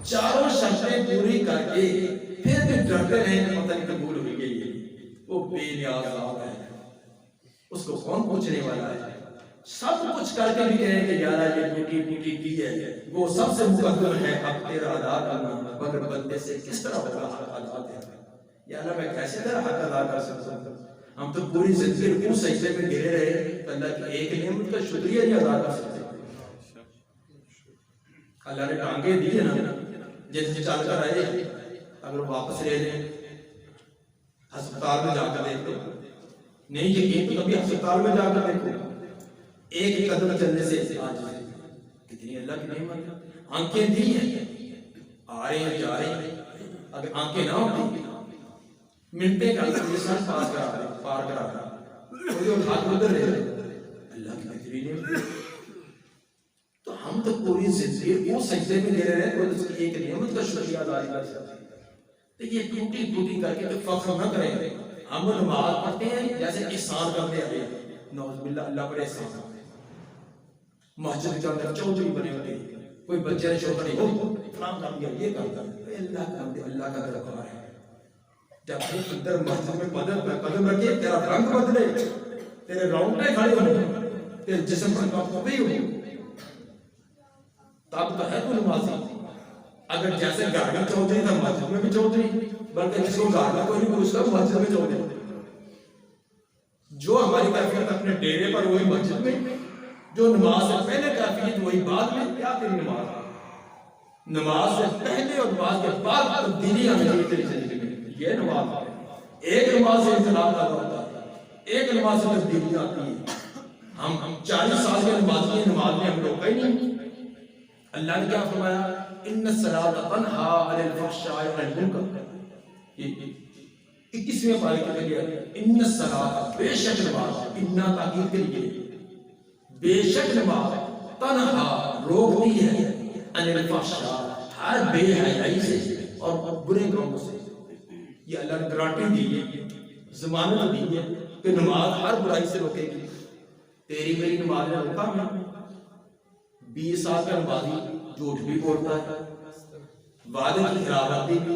चारों शर्तें पूरी करके फिर भी डरते रहे पता नहीं कबूल हो गई है, वो बेनियाज है, उसको कौन पूछने वाला है। सब कुछ करके भी कहे कि यार ये ड्यूटी की है, वो सबसे मुकद्दर है अब तेरा अदा करना, मगर बंदे से किस तरह होगा अदा करना। या अल्लाह मैं कैसे तेरा हक अदा कर सकता हूँ? हम तो पूरी जिंदगी रुकू सजदे में गिरे रहे, तो अल्लाह की एक नेमत का शुक्रिया नहीं अदा कर सकते। अल्लाह ने टांगे दिए ना, जैसे चल कर आए, अगर वापस ले लें, अस्पताल में जाकर देख लो, नहीं यकीन तो कभी अस्पताल में जाकर देखो, एक कदम चलने से आज कितनी अल्लाह की नेमत। आंखें दी हैं, आ रहे हैं जा रहे हैं, अगर आंखें ना होती मिलते का पार करा हाथ उधर ले अल्लाह की कितनी नेमत। तो हम तो पूरी जिंदगी वो सजदे में दे रहे हैं, तो उसकी एक नेमत का शुक्रिया अदा कर सकते हैं। तो ये टूटी टूटी करके तो फख्र न करें। हम नमाज पढ़ते हैं जैसे एहसान करते हैं, नौज़ुबिल्लाह अल्लाह पर एहसान। मस्जिद के अंदर चौधरी बने होते हैं, कोई बच्चे ने चौधरी हो फलां कर दिया, ये कर दिया, अल्लाह का दरबार है। जब हम अंदर मस्जिद में कदम रखे, तेरा रंग बदले, तेरे रोंगटे खड़े हो, तेरे जिस्म पर कांपे हो, तब तो है तू नमाजी। अगर जैसे घर में चौधरी था मस्जिद में भी चौधरी, बल्कि जिसको घर में कोई नहीं पूछता मस्जिद में चौधरी। जो हमारी कैफियत अपने डेरे पर वही मस्जिद में, जो नमाज से पहले कैफियत वही बाद में। क्या तेरी नमाज, नमाज से पहले और नमाज के बाद तब्दीली आनी चाहिए तेरी जिंदगी में। ये नमाज है, एक नमाज से इख्तिलाफ पैदा होता है, एक नमाज से तब्दीली आती है। हम 40 साल के नमाजी, नमाज में हम रोका ही नहीं। अल्लाह ने क्या फरमाया, इन्ना सलात तन्हा अनिल फहशाइ वल मुनकर। 21वें पारे के लिए इन्ना सलात, बेशक नमाज, इन्ना ताकीद के लिए, बेशक नमाज तन्हा रोकती है अनिल फहशा, हर बेहयाई से और बुरे कामों से। ये अल्लाह ने गारंटी दी है, जमानत दी है कि नमाज हर बुराई से रोकेगी। तेरी मेरी नमाज ने रोका है। 20 साल का नमाजी झूठ भी बोलता है, वादे की खिलाफवर्जी भी,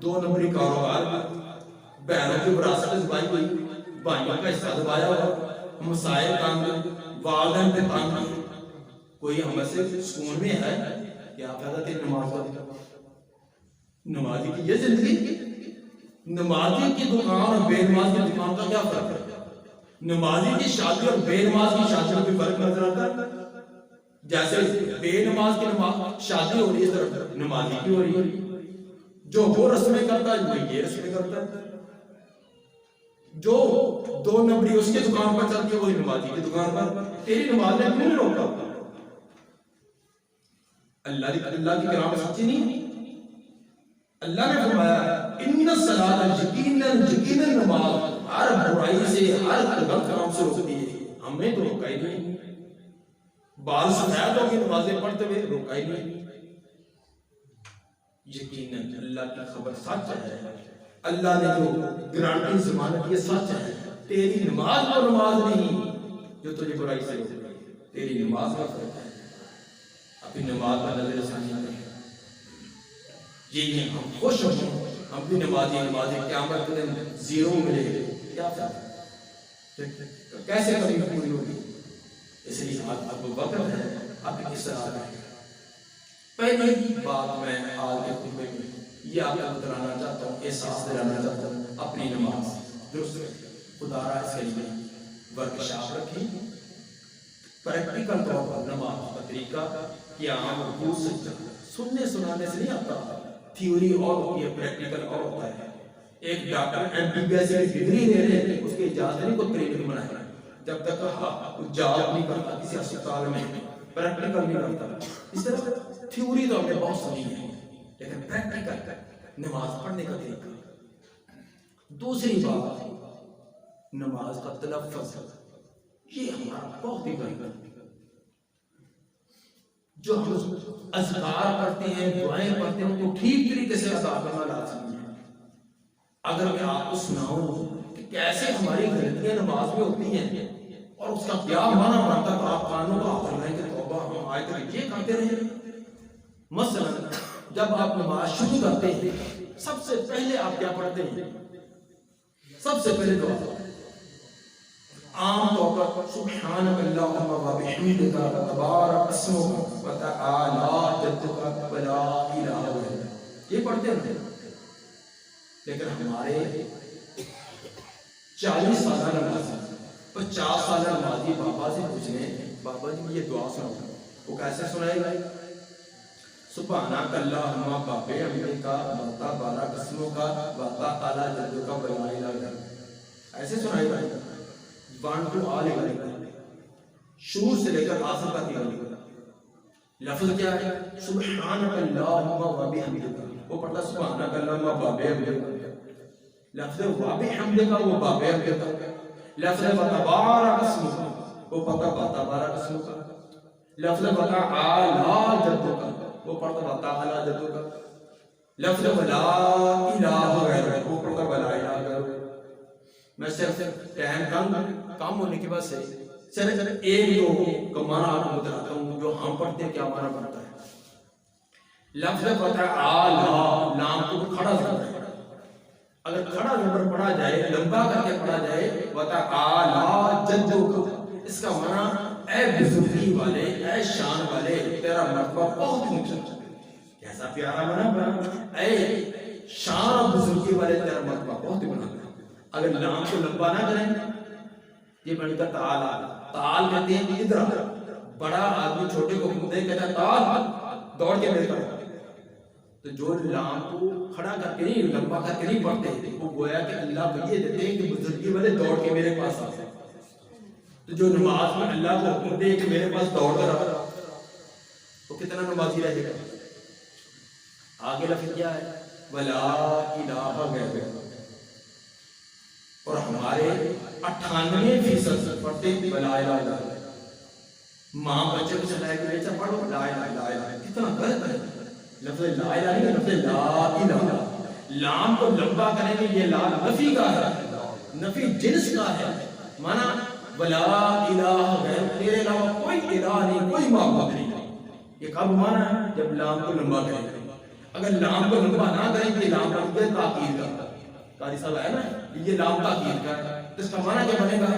2 नंबरी कारोबार भी, बहनों की विरासत दबाई गई, भाइयों का हिस्सा दबाया हुआ, मसाइल तंग, वालिदैन पे तंग, कोई हमसे सुकून में है? क्या फायदा तेरी नमाज का? नमाजी की ये जिंदगी। नमाजी की दुकान और बेनमाज की दुकान का क्या फर्क है? नमाजी की शादी और बेनमाज की शादी में भी फर्क नजर आता है। जैसे बेनमाज की नमाज शादी हो रही है, तरफ नमाजी की हो रही है। जो वो रस्में करता है वही ये रस्में करता है। जो 2 नंबरी उसकी दुकान पर चलती है वही नमाजी की दुकान पर। तेरी नमाज ने क्यों रोका? अल्लाह की कलाम सच्ची नहीं। अल्लाह ने फरमाया इन्ना सलात यकीनन नमाज हर बुराई से, हर गलत काम से रोकती है। हमने तो रोका ही नहीं। बाल सफेद होगी नमाजें पढ़ते हुए, रोका ही नहीं। यकीनन अल्लाह की खबर सच है। अल्लाह ने जो गारंटी जमानत ये सच है। तेरी नमाज और नमाज नहीं जो तुझे बुराई से रोके, तेरी नमाज का फर्क है। अपनी नमाज पर नजर रसानी करें। ये हम खुश हों, हम भी नमाजी क़यामत के दिन 0 मिले, क्या कैसे कभी पूरी होगी? इसलिए अब वक्त है अपनी सलाह है। पहली बात मैं आज के खुतबे में ये आपको बताना चाहता हूँ, एहसास दिलाना चाहता हूँ, अपनी नमाज दुरुस्त खुदारा इसके लिए वर्कशॉप रखी, प्रैक्टिकल तौर पर नमाज का तरीका क्या हम सुनने सुनाने से नहीं आता। थ्योरी और होती है, प्रैक्टिकल और होता है। एक डॉक्टर MBBS की डिग्री ले रहे हैं, उसके इजाजत नहीं को क्लिनिक बनाए जब तक जॉब नहीं करता किसी अस्पताल में, प्रैक्टिकल नहीं करता। इस तरह थ्योरी तो हमने बहुत सुनी है, लेकिन प्रैक्टिकल नमाज पढ़ने का तरीका। दूसरी बात, नमाज का तलफ्फुज़, ये हमारा बहुत ही गलत। जो हम अज़कार पढ़ते हैं, दुआएं पढ़ते हैं, उनको ठीक तरीके से अदा करना लाज़िमी है। अगर मैं आपको सुनाऊं कि कैसे हमारी गलतियां नमाज में होती हैं और उसका क्या माना बनता, तो आप कानों का हाथ लगाएंगे, तौबा हम आए तो ये करते रहे। मसलन जब आप नमाज शुरू करते हैं, सबसे पहले आप क्या पढ़ते हैं? सबसे पहले दुआ आम तौर पर सुब्हानकल्लाहुम्मा व बिहम्दिका तबारक अस्मुका व तआला जद्दुका व ला इलाहा इल्ला अंत, ये पढ़ते हैं। लेकिन हमारे 40 साल नमाजी, 50 साल नमाजी बाबा से पूछने, बाबा जी ये दुआ सुनाओ, वो कैसे सुनाएगा? सुभानक अल्लाहुम्मा बाबे हमने का वाता बारह किस्मों का वाता आला जद्दू का बयान लगा। ऐसे सुनाई पड़ेगा 1 to all शुरू से लेकर आखिर तक लफ्ज क्या है? सुभानक अल्लाहुम्मा व बिहम्दिका, वो पढ़ता सुभानक अल्लाहुम्मा व बिहम्दिका। लफ्ज व बिहम्दिका वो बाबे हमदिका। लफ्ज तबारक अस्मुका वो पता बाता बारक अस्मुका। लफ्ज बता आला जद्दुका वो पढ़ता बता आला जद्दुका। लफ्ज वला इलाहा गैरुका वो पढ़ता वला इलाहा गैरुका। मैं सिर्फ टाइम कम होने की वजह से सिर्फ एक दो का माना आपको बताता हूँ जो हम पढ़ते हैं क्या माना पड़ता है। लफ्ज पता आला नाम को खड़ा ज़बर है। अगर खड़ा ज़बर पढ़ा जाए लंबा करके पढ़ा जाए बता आला जद्दुका, इसका माना ऐ बुजुर्गी वाले ऐ शान वाले तेरा मर्तबा बहुत ऊंचा। कैसा प्यारा बना ऐ शान बुजुर्गी वाले तेरा मर्तबा बहुत बना। अगर नाम को लंबा ना करें ये बनता ताल। ताल कहते हैं इधर बड़ा आदमी छोटे को देख कहता है ताल दौड़ के मेरे तरफ। तो जो लाम को खड़ा करके नहीं लंबा करके नहीं पढ़ते वो गोया कि अल्लाह को ये देते हैं कि बुजुर्गी वाले दौड़ के मेरे पास आ जाए। तो जो नमाज में अल्लाह को हुक्म दे कि मेरे पास दौड़ कर आ तो कितना नमाजी रहेगा। आगे लफ्ज क्या है? वला इलाहा गैरुका। और हमारे 98% पढ़ते वला इलाहा इल्लल्लाह। माँ बच्चे को चलाए कि बेटा पढ़ो ला इलाहा इल्लल्लाह, कितना गलत है। लफ्ज ला इलाहा नहीं लफ्ज ला इलाहा। लाम को लंबा करेंगे ये ला नफी का है, नफी जिन्स का है। माना वला इलाहा गैर तेरे अलावा कोई इलाह नहीं कोई माबूद नहीं। ये कब माना है? जब लाम को लंबा करेंगे। अगर लाम को लंबा ना करेंगे लाम का ताकीद का कारी साहब है ना ये लाम ताकीद का है। तो इसका माना क्या बनेगा?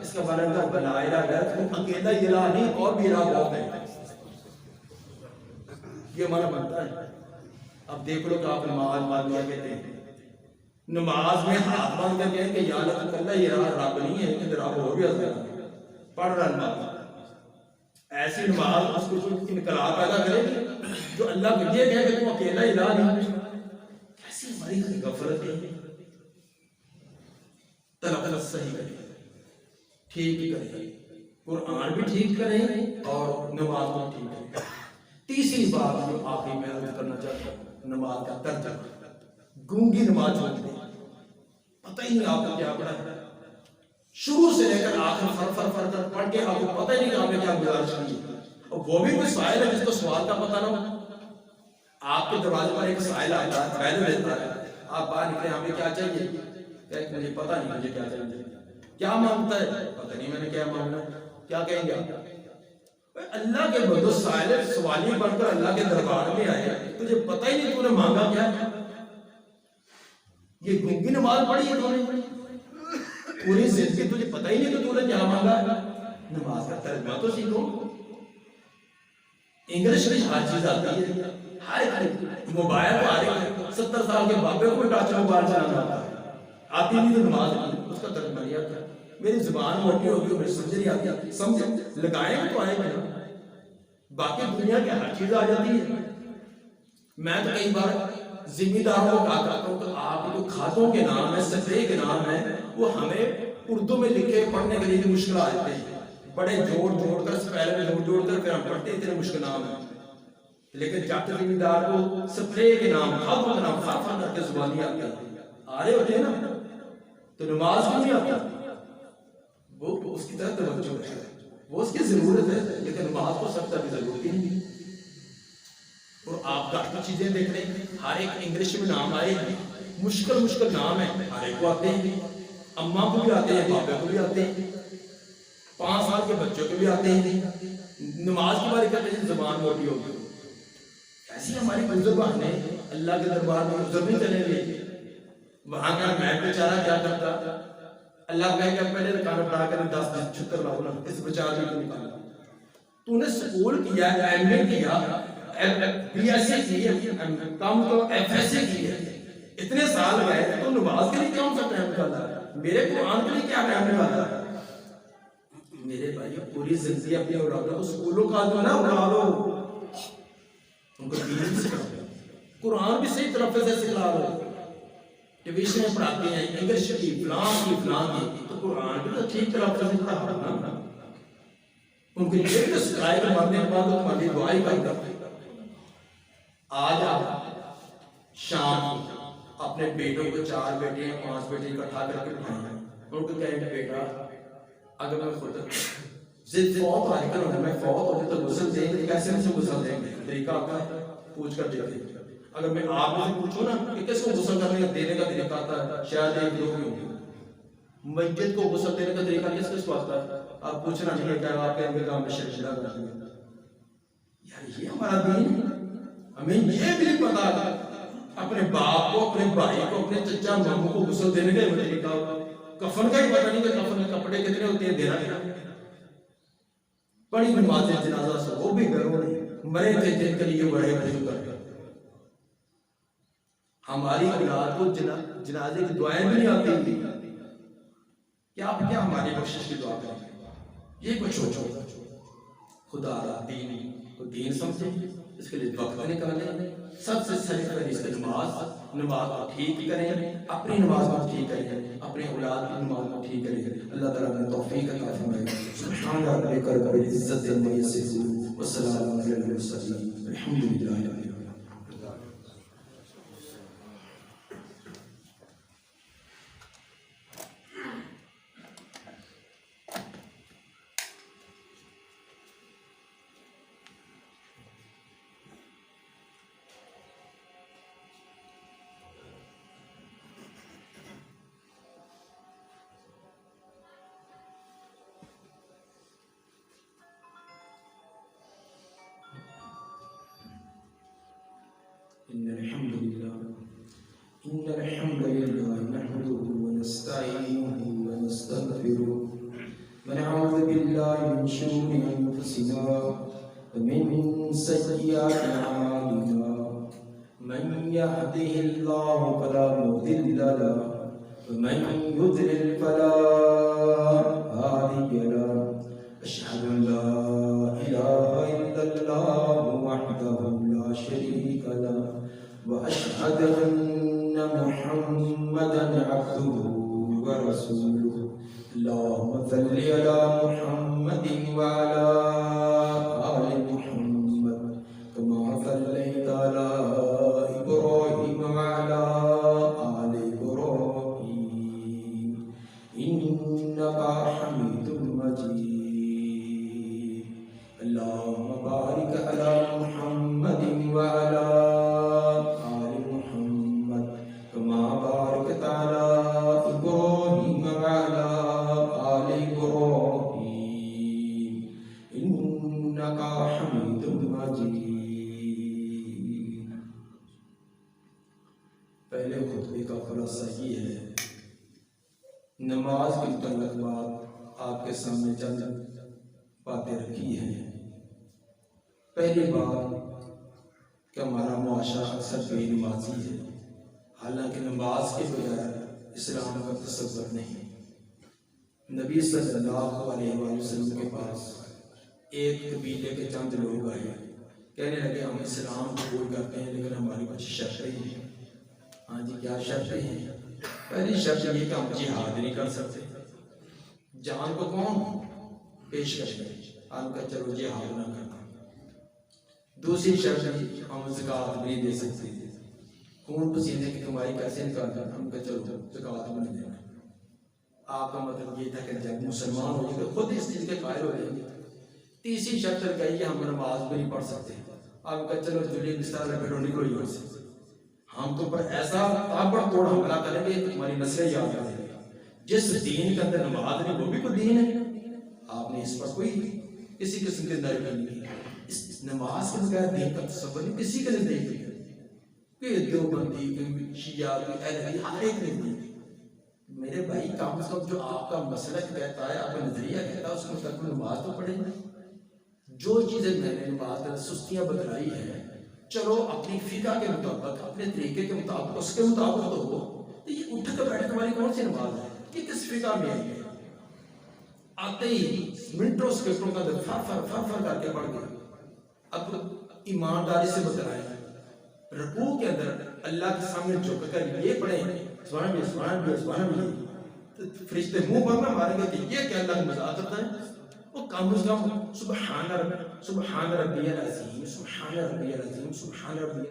इसका बनेगा वला इलाहा गैर तुम अकेला इलाह नहीं और भी इलाह बहुत है। ये माना बनता है। अब देख लो कि आप नमाज मान लिया कहते हैं नमाज में हाथ बांध कर कहें कि या अल्लाह तू अल्लाह ये रब नहीं है कि रब हो गया पढ़ रहा नमाज। ऐसी नमाज उसको इनकलाब पैदा करेगी जो अल्लाह को ये कहे कि तू अकेला इलाह नहीं। कैसी हमारी गफलत है। तलक़्क़त सही करें, ठीक करें, कुरान भी ठीक करें और नमाज भी ठीक करें। तीसरी बात जो आखिरी में अर्ज करना चाहता हूँ नमाज का तर्जुमा। गूंगी नमाज होती है पता ही नहीं आपको क्या पढ़ा है। शुरू से लेकर आखिर फर तक पढ़ के आपको पता ही नहीं कि आपने क्या गुजारिश की है। और वो भी कोई साइल है जिसको सवाल का पता ना हो। आपके दरवाजे पर एक साइल आता है पहले लेता है आप बाहर निकले हमें क्या चाहिए मुझे पता नहीं मुझे क्या चाहिए। क्या मांगता है पता नहीं मैंने क्या मांगना। क्या कहेंगे अल्लाह के बंदो साइल सवाली बनकर अल्लाह के दरबार में आए तुझे पता ही नहीं तूने मांगा क्या। ये गूंगी नमाज पढ़ी है तूने पूरी जिंदगी तुझे पता ही नहीं कि तूने क्या मांगा। नमाज का तर्जुमा तो सीखो। इंग्लिश में हर चीज आती है हर मोबाइल पर आ रही है। 70 साल के बाबे को टच मोबाइल चलाना आता है आती नहीं तो नमाज उसका तर्जुमा नहीं आता। मेरी जुबान मोटी होगी मेरी समझ नहीं आती समझ लगाएंगे तो आएंगे ना। बाकी दुनिया की हर चीज आ जाती है। मैं तो कई बार जिम्मेदारों को कहा करता हूँ तो आप जो खातों के नाम है स्प्रे के नाम है वो हमें उर्दू में लिखे पढ़ने के लिए मुश्किल आ जाते हैं। बड़े जोड़ कर स्पेल में जोड़ कर फिर हम पढ़ते इतने मुश्किल नाम है। लेकिन जब तक जिम्मेदार को स्प्रे के नाम खातों के नाम साफ करके जुबानी आती है आ रहे होते हैं ना तो नमाज क्यों नहीं आता। वो उसकी तरफ तवज्जो है वो उसकी जरूरत है लेकिन नमाज को सब तक जरूरत ही नहीं। और आप काफी चीजें देख रहे हैं हर एक इंग्लिश में नाम आए मुश्किल नाम है हर एक को आते हैं। अम्मा को भी आते हैं बाबे को भी आते हैं 5 साल के बच्चों को भी आते हैं। नमाज की बारी करते हैं जुबान मोटी होगी। ऐसी हमारी बुजुर्ग ने अल्लाह के दरबार में उधर नहीं चले गए वहां का मैं बेचारा क्या करता अल्लाह कहेगा पहले दुकान पढ़ा कर 10 दिन छुट्टर लाओ ना इस बेचारे को निकालो। तूने स्कूल किया एमए किया बीएससी की कम तो एफएससी की है इतने साल गए तो नमाज के लिए कौन सा टाइम निकाला मेरे कुरान के लिए क्या टाइम निकाला। मेरे भाई पूरी जिंदगी अपने औलादों को स्कूलों का दो ना उड़ा लो उनको दीन सिखा दो। कुरान भी सही तलफ़्फ़ुज़ से सिखा दो। ट्यूशन में पढ़ाते हैं इंग्लिश की फलां की, तो कुरान भी तो ठीक तलफ़्फ़ुज़ से पढ़ाओ ना। उनको ये भी तो सिखाए कि मरने के बाद तुम्हारी दुआ ही करता। आज आप शाम अपने बेटों को 4 बेटे या 5 बेटे इकट्ठा करके बिठाएं, उनको कहें बेटा अगर मैं खुद जिद फौत आजकल मैं फौत हो जाए तो गुस्ल देंगे, कैसे मुझे गुस्ल देंगे? तरीका आता है, पूछ कर देते। अगर मैं आप मुझे पूछूं ना कि किसको गुस्ल करने का देने का तरीका आता है, शायद एक दो ही होंगे। मस्जिद को गुस्ल देने का तरीका किस किस को आता है? आप पूछना नहीं है, आपके अंदर काम में शर्मिंदा कर देंगे। यार ये हमारा दीन है। हमें ये भी नहीं पता अपने बाप को, अपने भाई को, अपने चचा मामू को गुस्ल देने का तरीका, कफन का ही पता नहीं कि कफन में कपड़े कितने होते हैं, देना नहीं। बड़ी नमाज जनाजा से वो भी करो नहीं, मरे थे जिनके लिए बड़े वजू कर। हमारी औलाद को जनाजे की दुआएं भी नहीं आती, क्या क्या हमारी बख्शिश की दुआ करें? ये कुछ सोचो। खुदा दीन को दीन समझे, इसके लिए वक्त निकालें। सबसे सही तरीके नमाज को ठीक करें, अपनी नमाज को ठीक करें, अपने औलाद की नमाज को ठीक करें। अल्लाह ताला ने तौफीक अता फरमाए। सुभान रब्बिक रब्बिल इज्जति अम्मा यसिफून व सलामुन अलल मुरसलीन वल्हम्दुलिल्लाहि रब्बिल आलमीन। इन्नल हम्दुलिल्लाह नहमदुहु व नस्तईनुहु व नस्तगफिरुहु व नऊज़ु बिल्लाहि मिन शुरूरि अनफुसिना व मिन सय्यिआति अमालिना। मन यहदिहिल्लाहु फला मुदिल्ल लहु व मन युद्लिल फला हादिय लहु। अशहदु अन ला इलाहा इल्लल्लाहु वहदहु ला शरीका लहु व अशहदु अन्ना मुहम्मदन अब्दुहु व रसूलुहु। अल्लाहुम्मा सल्लि अला मुहम्मदिन व अला आलि मुहम्मद कमा सल्लैता अला इब्राहीम व अला आलि इब्राहीम इन्नका हमीदुम मजीद। अल्लाहुम्मा बारिक अला मुहम्मदिन व अला आलि मुहम्मद कमा बारकता अला इब्राहीम व अला आलि इब्राहीम इन्नका हमीदुम मजीद। पहले खुतबे का खुलासा ये है, नमाज के मुतल्लिक़ बात आपके सामने चंद बातें रखी हैं। पहली बात कि हमारा मुआशरा अक्सर बेनमाजी है, हालांकि नमाज के बगैर इस्लाम का तसव्वुर नहीं। नबी सल्लल्लाहु अलैहि वसल्लम के पास एक कबीले के चंद लोग आए, कहने लगे हम इस्लाम कबूल करते हैं लेकिन हमारी कुछ शर्तें हैं। हाँ जी, क्या शर्तें हैं? पहली शर्त ये कि हम जिहाद नहीं कर सकते, जान को कौन पेश करें, हमका चलो जिहाद ना करना। दूसरी शर्त हम ज़कात भी नहीं दे सकते, खून पसीने की कमाई कैसे निकालना, हमका चलो ज़कात भी नहीं देना। आपका मतलब ये था कि जब मुसलमान हो जाएंगे खुद इस चीज़ के कायल हो जाएंगे। तीसरी शर्त कही कि हम नमाज भी नहीं पढ़ सकते, आपका चलो जुली बिस्तर लपेटो नहीं कोई हो सकते, हम तो पर ऐसा ताबड़तोड़ हमला करेंगे कि तुम्हारी नस्लें याद आ जाएगी। जिस दीन के अंदर नमाज नहीं वो भी कोई दीन है, आपने इस पर कोई किसी किस्म की नरमी नहीं की। इस नमाज के बगैर दीन का तसव्वुर नहीं किसी के लिए नहीं कि देवबंदी कोई शिया कोई अहली हर एक ने। मेरे भाई कम से कम जो आपका मसलक कहता है, आपका नजरिया कहता है, उसके मुताबिक नमाज तो पढ़े। जो चीजें मैंने नमाज सुस्तियां बतलाई है, चलो अपनी फिका के मुताबिक अपने तरीके के मुताबिक उसके मुताबिक तो हो। तो ये उठ कर बैठने वाली कौन सी नमाज है? ये किस फिका में आई है? आते ही मिनटों सेकंडों का फर फर फर फर करके पढ़ गया। अब ईमानदारी से बतलाएं। रुकू के अंदर अल्लाह के सामने झुक कर ये पढ़े सुभान अल्लाह सुभान अल्लाह सुभान अल्लाह, तो फरिश्ते मुंह पर ना मारेंगे कि ये क्या अल्लाह का मजाक करता है। वो कम से कम सुभान रब्बियल अज़ीम, सुभान रब्बियल अज़ीम, सुभान रब्बियल